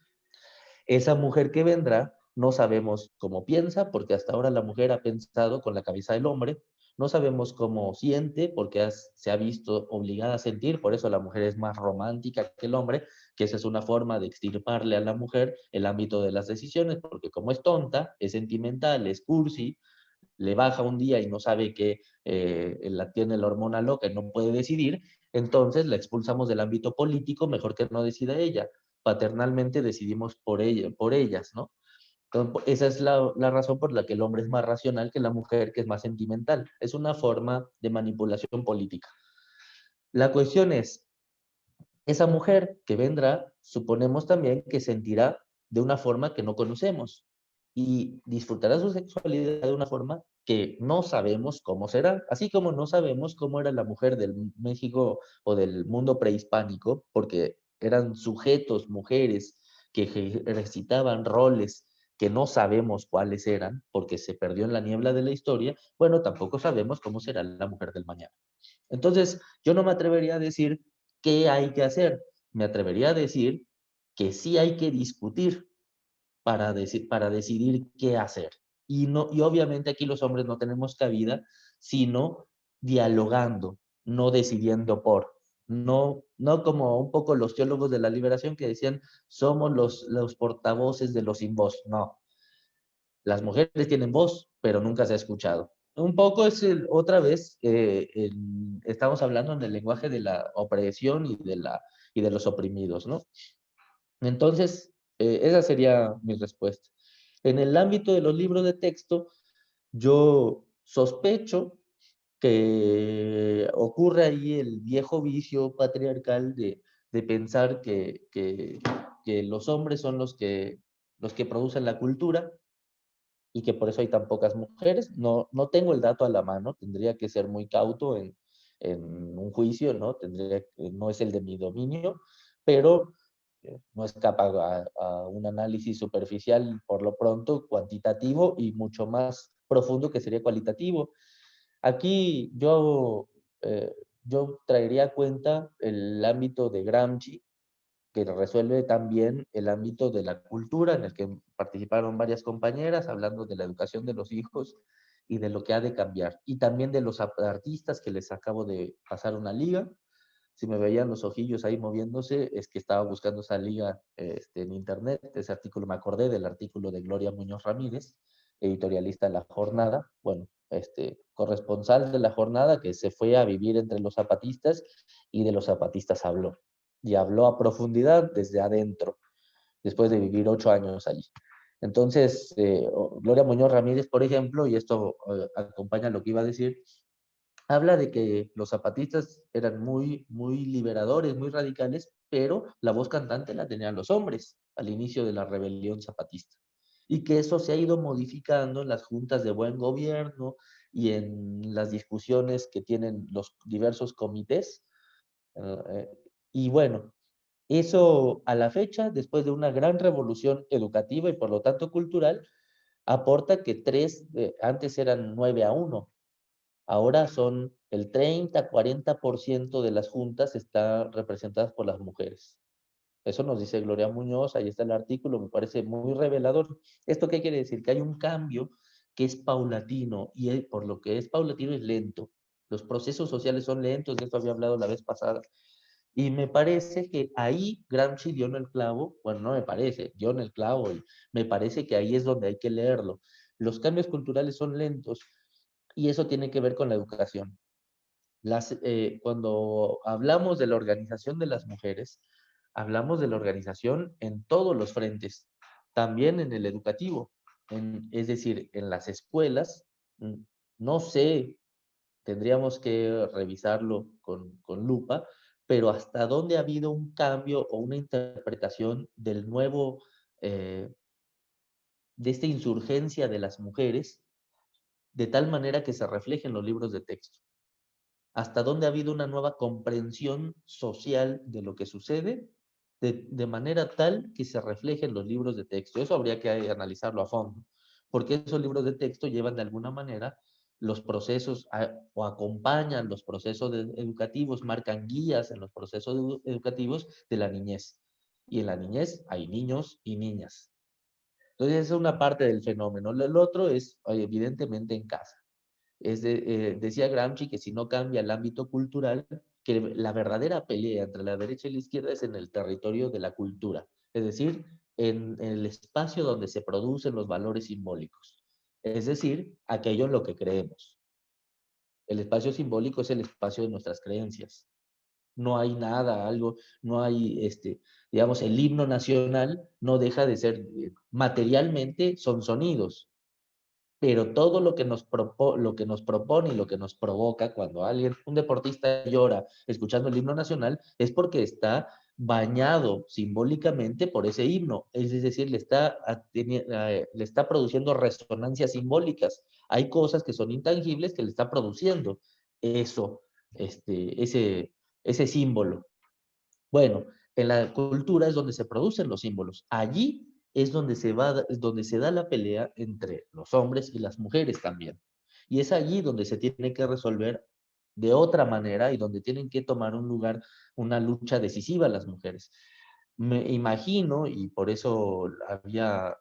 H: Esa mujer que vendrá, no sabemos cómo piensa, porque hasta ahora la mujer ha pensado con la cabeza del hombre. No sabemos cómo siente, porque se ha visto obligada a sentir, por eso la mujer es más romántica que el hombre, que esa es una forma de extirparle a la mujer el ámbito de las decisiones, porque como es tonta, es sentimental, es cursi, le baja un día y no sabe que tiene la hormona loca y no puede decidir, entonces la expulsamos del ámbito político, mejor que no decida ella. Paternalmente decidimos por ellas, ¿no? Entonces, esa es la razón por la que el hombre es más racional que la mujer, que es más sentimental. Es una forma de manipulación política. La cuestión es, esa mujer que vendrá, suponemos también que sentirá de una forma que no conocemos y disfrutará su sexualidad de una forma que no sabemos cómo será, así como no sabemos cómo era la mujer del México o del mundo prehispánico, porque eran sujetos, mujeres, que ejercitaban roles que no sabemos cuáles eran, porque se perdió en la niebla de la historia, bueno, tampoco sabemos cómo será la mujer del mañana. Entonces, yo no me atrevería a decir qué hay que hacer, me atrevería a decir que sí hay que discutir para decidir qué hacer. Y obviamente aquí los hombres no tenemos cabida, sino dialogando, no decidiendo por. No como un poco los teólogos de la liberación que decían, somos los portavoces de los sin voz. No, las mujeres tienen voz, pero nunca se ha escuchado. Un poco es otra vez, estamos hablando en el lenguaje de la opresión y de los oprimidos, ¿no? Entonces, esa sería mi respuesta. En el ámbito de los libros de texto, yo sospecho que ocurre ahí el viejo vicio patriarcal de pensar que los hombres son los que producen la cultura y que por eso hay tan pocas mujeres. No tengo el dato a la mano, tendría que ser muy cauto en un juicio, ¿no? No es el de mi dominio, pero no escapa a un análisis superficial, por lo pronto, cuantitativo y mucho más profundo que sería cualitativo. Aquí yo traería a cuenta el ámbito de Gramsci, que resuelve también el ámbito de la cultura, en el que participaron varias compañeras, hablando de la educación de los hijos y de lo que ha de cambiar. Y también de los artistas, que les acabo de pasar una liga. Si me veían los ojillos ahí moviéndose, es que estaba buscando esa liga en internet. Ese artículo, me acordé del artículo de Gloria Muñoz Ramírez, editorialista de La Jornada, bueno, corresponsal de La Jornada, que se fue a vivir entre los zapatistas y de los zapatistas habló. Y habló a profundidad desde adentro, después de vivir 8 años allí. Entonces, Gloria Muñoz Ramírez, por ejemplo, y esto acompaña lo que iba a decir, habla de que los zapatistas eran muy, muy liberadores, muy radicales, pero la voz cantante la tenían los hombres al inicio de la rebelión zapatista. Y que eso se ha ido modificando en las juntas de buen gobierno y en las discusiones que tienen los diversos comités. Y bueno, eso a la fecha, después de una gran revolución educativa y por lo tanto cultural, aporta que antes eran 9-1. Ahora son el 30-40% de las juntas están representadas por las mujeres. Eso nos dice Gloria Muñoz, ahí está el artículo, me parece muy revelador. ¿Esto qué quiere decir? Que hay un cambio que es paulatino, y por lo que es paulatino es lento. Los procesos sociales son lentos, de esto había hablado la vez pasada. Y me parece que ahí Gramsci dio en el clavo, bueno, no me parece, dio en el clavo, y me parece que ahí es donde hay que leerlo. Los cambios culturales son lentos, y eso tiene que ver con la educación. Cuando hablamos de la organización de las mujeres, hablamos de la organización en todos los frentes, también en el educativo, es decir, en las escuelas. No sé, tendríamos que revisarlo con lupa, pero hasta dónde ha habido un cambio o una interpretación del nuevo, de esta insurgencia de las mujeres, de tal manera que se refleje en los libros de texto. Hasta dónde ha habido una nueva comprensión social de lo que sucede, de manera tal que se refleje en los libros de texto. Eso habría que analizarlo a fondo, porque esos libros de texto llevan de alguna manera los procesos o acompañan los procesos educativos, marcan guías en los procesos educativos de la niñez. Y en la niñez hay niños y niñas. Entonces, esa es una parte del fenómeno. El otro es, evidentemente, en casa. Decía Gramsci que si no cambia el ámbito cultural, que la verdadera pelea entre la derecha y la izquierda es en el territorio de la cultura, es decir, en el espacio donde se producen los valores simbólicos, es decir, aquello en lo que creemos. El espacio simbólico es el espacio de nuestras creencias. No hay nada, no hay, digamos, el himno nacional no deja de ser, materialmente son sonidos, pero todo lo que nos propone y lo que nos provoca cuando un deportista llora escuchando el himno nacional es porque está bañado simbólicamente por ese himno, es decir, le está produciendo resonancias simbólicas. Hay cosas que son intangibles que le está produciendo eso, ese símbolo. Bueno, en la cultura es donde se producen los símbolos. Allí es donde se da la pelea entre los hombres y las mujeres también. Y es allí donde se tiene que resolver de otra manera y donde tienen que tomar un lugar, una lucha decisiva las mujeres. Me imagino, y por eso había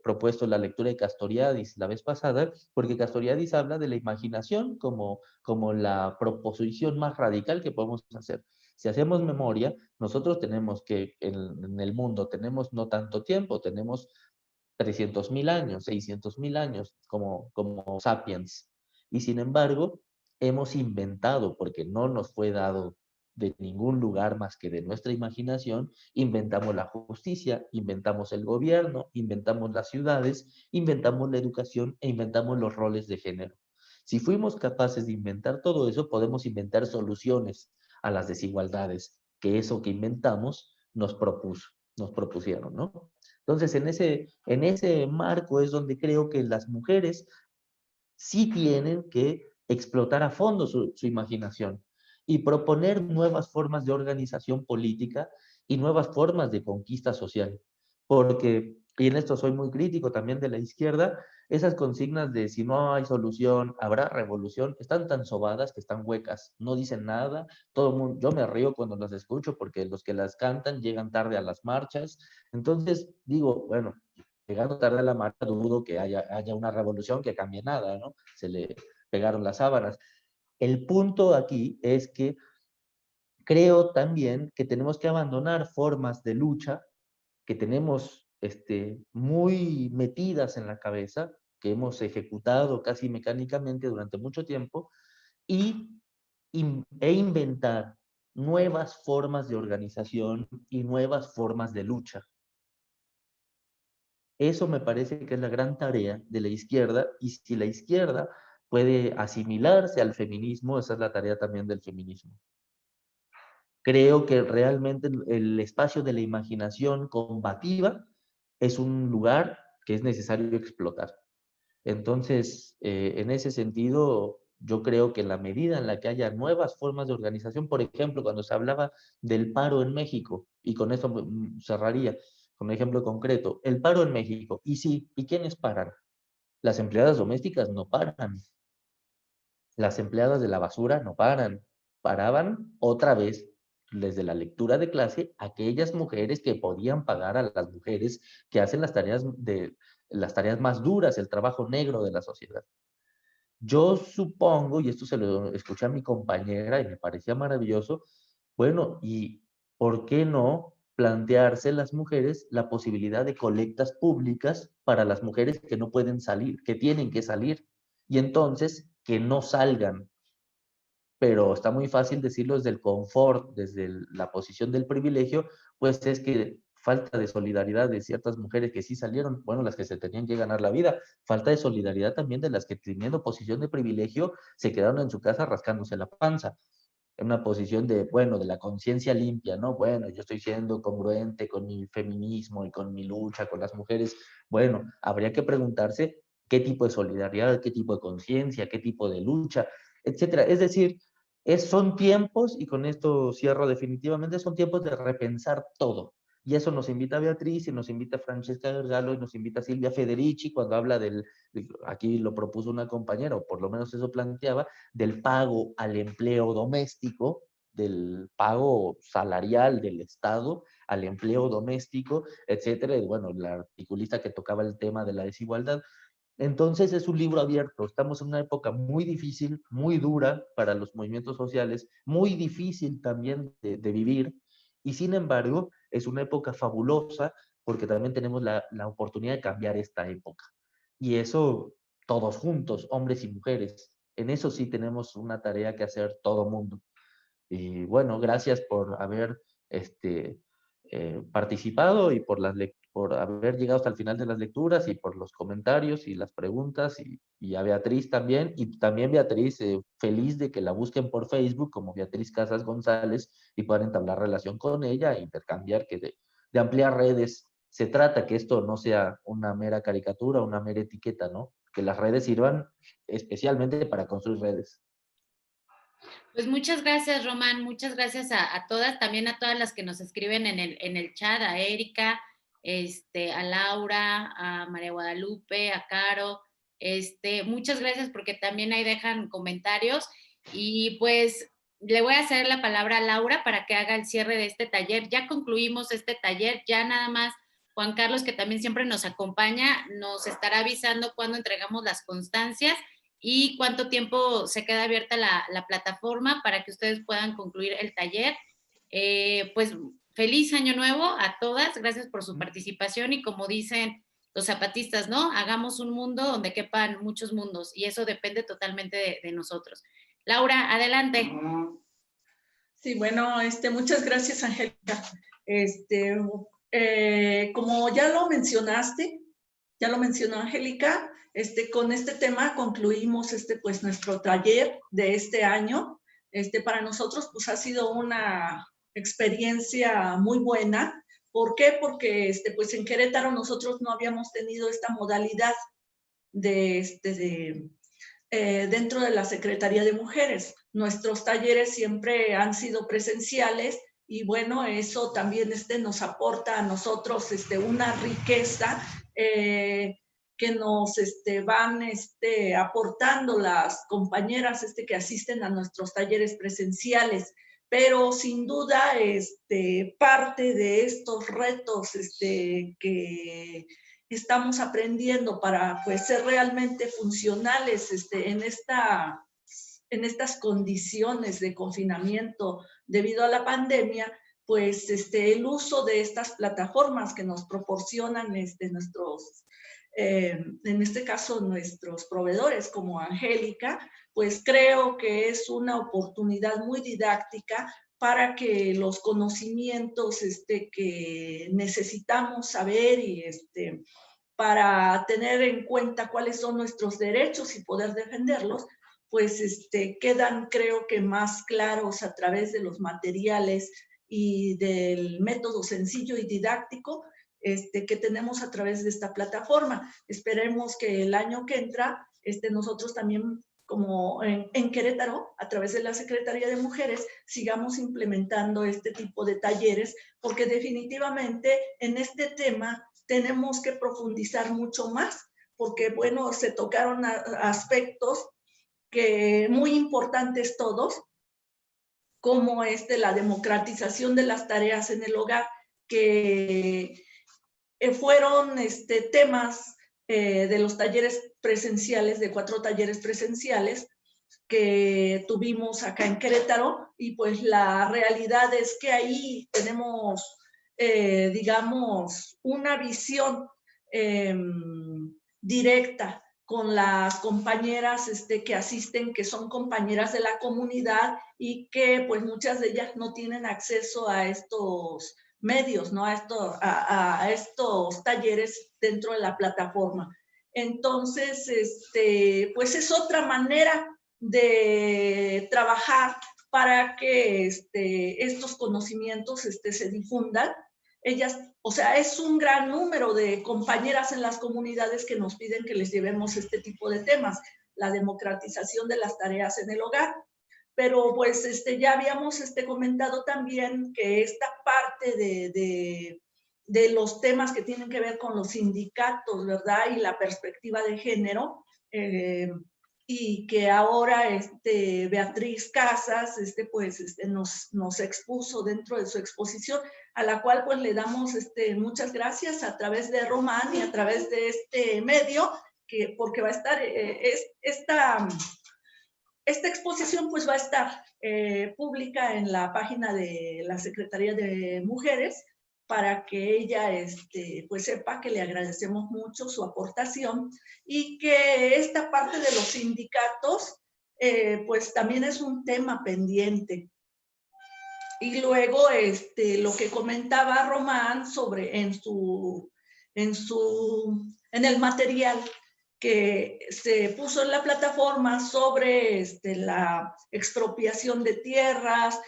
H: propuesto la lectura de Castoriadis la vez pasada, porque Castoriadis habla de la imaginación como la proposición más radical que podemos hacer. Si hacemos memoria, nosotros tenemos que, en el mundo, tenemos no tanto tiempo, tenemos 300.000 años, 600.000 años como sapiens. Y sin embargo, hemos inventado, porque no nos fue dado de ningún lugar más que de nuestra imaginación, inventamos la justicia, inventamos el gobierno, inventamos las ciudades, inventamos la educación e inventamos los roles de género. Si fuimos capaces de inventar todo eso, podemos inventar soluciones a las desigualdades que eso que inventamos nos propusieron, ¿no? Entonces, en ese marco es donde creo que las mujeres sí tienen que explotar a fondo su imaginación y proponer nuevas formas de organización política y nuevas formas de conquista social. Porque, y en esto soy muy crítico también de la izquierda, esas consignas de si no hay solución, habrá revolución, están tan sobadas que están huecas, no dicen nada, todo el mundo, yo me río cuando las escucho porque los que las cantan llegan tarde a las marchas, entonces digo, bueno, llegando tarde a la marcha, dudo que haya una revolución que cambie nada, ¿no? Se le pegaron las sábanas. El punto aquí es que creo también que tenemos que abandonar formas de lucha que tenemos muy metidas en la cabeza, que hemos ejecutado casi mecánicamente durante mucho tiempo, e inventar nuevas formas de organización y nuevas formas de lucha. Eso me parece que es la gran tarea de la izquierda, y si la izquierda puede asimilarse al feminismo, esa es la tarea también del feminismo. Creo que realmente el espacio de la imaginación combativa es un lugar que es necesario explotar. Entonces, en ese sentido, yo creo que en la medida en la que haya nuevas formas de organización, por ejemplo, cuando se hablaba del paro en México, y con eso cerraría, con un ejemplo concreto, el paro en México, y sí, ¿y quiénes paran? Las empleadas domésticas no paran, las empleadas de la basura no paran, paraban otra vez desde la lectura de clase aquellas mujeres que podían pagar a las mujeres que hacen las tareas más duras, el trabajo negro de la sociedad. Yo supongo, y esto se lo escuché a mi compañera y me parecía maravilloso, bueno, ¿y por qué no plantearse las mujeres la posibilidad de colectas públicas para las mujeres que no pueden salir, que tienen que salir, y entonces que no salgan? Pero está muy fácil decirlo desde el confort, desde la posición del privilegio, pues es que falta de solidaridad de ciertas mujeres que sí salieron, bueno, las que se tenían que ganar la vida, falta de solidaridad también de las que teniendo posición de privilegio se quedaron en su casa rascándose la panza, en una posición de, bueno, de la conciencia limpia, ¿no? Bueno, yo estoy siendo congruente con mi feminismo y con mi lucha con las mujeres. Bueno, habría que preguntarse qué tipo de solidaridad, qué tipo de conciencia, qué tipo de lucha, etcétera. Es decir, son tiempos, y con esto cierro definitivamente, son tiempos de repensar todo. Y eso nos invita a Beatriz, y nos invita a Francesca Gargalo, y nos invita a Silvia Federici, cuando habla aquí lo propuso una compañera, o por lo menos eso planteaba, del pago al empleo doméstico, del pago salarial del Estado al empleo doméstico, etcétera. Y bueno, la articulista que tocaba el tema de la desigualdad. Entonces es un libro abierto, estamos en una época muy difícil, muy dura para los movimientos sociales, muy difícil también de vivir, y sin embargo es una época fabulosa porque también tenemos la oportunidad de cambiar esta época. Y eso todos juntos, hombres y mujeres, en eso sí tenemos una tarea que hacer todo mundo. Y bueno, gracias por haber participado y por haber llegado hasta el final de las lecturas y por los comentarios y las preguntas, y a Beatriz también, y también Beatriz, feliz de que la busquen por Facebook como Beatriz Casas González y puedan entablar relación con ella e intercambiar, de ampliar redes. Se trata que esto no sea una mera caricatura, una mera etiqueta, ¿no? Que las redes sirvan especialmente para construir redes.
A: Pues muchas gracias, Román, muchas gracias a todas, también a todas las que nos escriben en el chat, a Erika, a Laura, a María Guadalupe, a Caro. Muchas gracias porque también ahí dejan comentarios. Y pues le voy a hacer la palabra a Laura para que haga el cierre de este taller. Ya concluimos este taller, ya nada más Juan Carlos, que también siempre nos acompaña, nos estará avisando cuándo entregamos las constancias y cuánto tiempo se queda abierta la plataforma para que ustedes puedan concluir el taller. Pues feliz año nuevo a todas, gracias por su participación y como dicen los zapatistas, ¿no? Hagamos un mundo donde quepan muchos mundos y eso depende totalmente de nosotros. Laura, adelante.
E: Sí, bueno, muchas gracias, Angélica. Como ya lo mencionó Angélica, con este tema concluimos pues nuestro taller de este año. Para nosotros pues ha sido una experiencia muy buena. ¿Por qué? Porque pues en Querétaro nosotros no habíamos tenido esta modalidad dentro de la Secretaría de Mujeres. Nuestros talleres siempre han sido presenciales y bueno, eso también nos aporta a nosotros una riqueza que nos van aportando las compañeras que asisten a nuestros talleres presenciales. Pero sin duda, parte de estos retos que estamos aprendiendo para pues, ser realmente funcionales en estas condiciones de confinamiento debido a la pandemia, pues el uso de estas plataformas que nos proporcionan nuestros, en este caso nuestros proveedores como Angélica, pues creo que es una oportunidad muy didáctica para que los conocimientos que necesitamos saber y para tener en cuenta cuáles son nuestros derechos y poder defenderlos, pues quedan creo que más claros a través de los materiales y del método sencillo y didáctico que tenemos a través de esta plataforma. Esperemos que el año que entra nosotros también como en Querétaro, a través de la Secretaría de Mujeres, sigamos implementando este tipo de talleres, porque definitivamente en este tema tenemos que profundizar mucho más, porque bueno, se tocaron aspectos que muy importantes todos, como la democratización de las tareas en el hogar, que fueron temas de los talleres presenciales, de 4 talleres presenciales que tuvimos acá en Querétaro, y pues la realidad es que ahí tenemos, digamos, una visión directa con las compañeras que asisten, que son compañeras de la comunidad y que pues muchas de ellas no tienen acceso a estos medios, ¿no? A estos talleres dentro de la plataforma. Entonces, pues es otra manera de trabajar para que estos conocimientos se difundan. Ellas, o sea, es un gran número de compañeras en las comunidades que nos piden que les llevemos este tipo de temas, la democratización de las tareas en el hogar. Pero pues ya habíamos comentado también que esta parte de los temas que tienen que ver con los sindicatos, ¿verdad? Y la perspectiva de género, y que ahora Beatriz Casas pues nos expuso dentro de su exposición, a la cual pues le damos muchas gracias a través de Román y a través de este medio, porque va a estar esta exposición pues va a estar pública en la página de la Secretaría de Mujeres, para que ella pues sepa que le agradecemos mucho su aportación y que esta parte de los sindicatos pues también es un tema pendiente. Y luego lo que comentaba Román sobre en el material que se puso en la plataforma sobre la expropiación de tierras,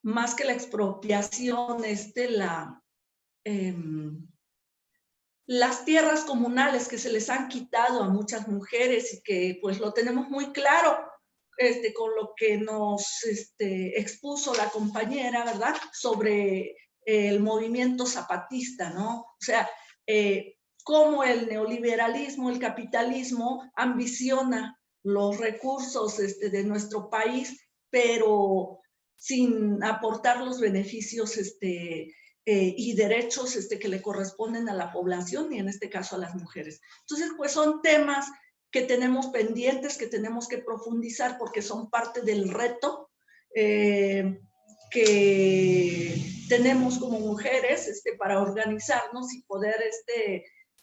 E: más que la expropiación, las tierras comunales que se les han quitado a muchas mujeres y que pues lo tenemos muy claro con lo que nos expuso la compañera, ¿verdad? Sobre el movimiento zapatista, ¿no? O sea, cómo el neoliberalismo, el capitalismo ambiciona los recursos de nuestro país, pero sin aportar los beneficios y derechos que le corresponden a la población y en este caso a las mujeres. Entonces, pues son temas que tenemos pendientes, que tenemos que profundizar porque son parte del reto que tenemos como mujeres para organizarnos y poder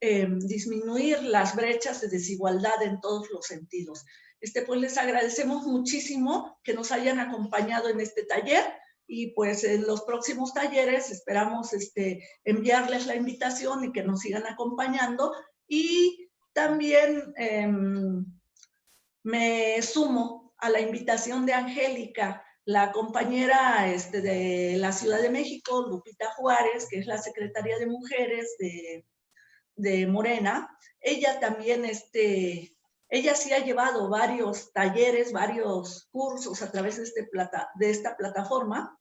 E: disminuir las brechas de desigualdad en todos los sentidos. Pues les agradecemos muchísimo que nos hayan acompañado en este taller y pues en los próximos talleres esperamos enviarles la invitación y que nos sigan acompañando. Y también me sumo a la invitación de Angélica, la compañera de la Ciudad de México, Lupita Juárez, que es la secretaria de Mujeres de Morena. Ella también, ella sí ha llevado varios talleres, varios cursos a través de esta plataforma,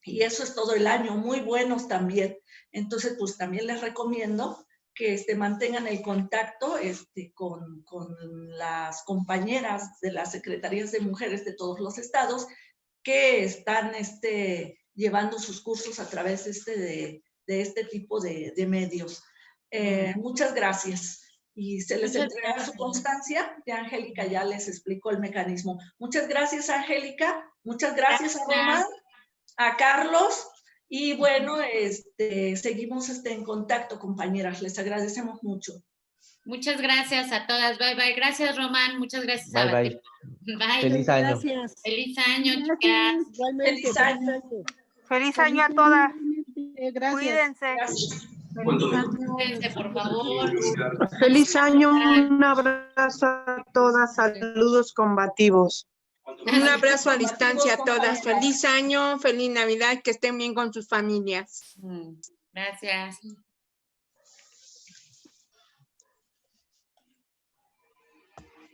E: y eso es todo el año, muy buenos también. Entonces, pues también les recomiendo que mantengan el contacto con las compañeras de las secretarías de mujeres de todos los estados que están llevando sus cursos a través de este tipo de medios. Muchas gracias. Y se les entrega su constancia, que Angélica ya les explicó el mecanismo. Muchas gracias, Angélica. Muchas gracias a Román, a Carlos. Y bueno, seguimos en contacto, compañeras. Les agradecemos mucho.
A: Muchas gracias a todas. Bye, bye. Gracias, Román. Muchas gracias.
H: Bye, bye.
A: Bye.
H: Feliz año.
A: Gracias. Feliz año, chicas.
E: Feliz año.
G: Feliz año a todas.
F: Gracias.
G: Cuídense.
E: Gracias.
A: Cuídense, por favor.
T: Feliz año, un abrazo a todas, saludos combativos.
C: Un abrazo a distancia a todas. Feliz año, feliz Navidad, que estén bien con sus familias.
A: Gracias.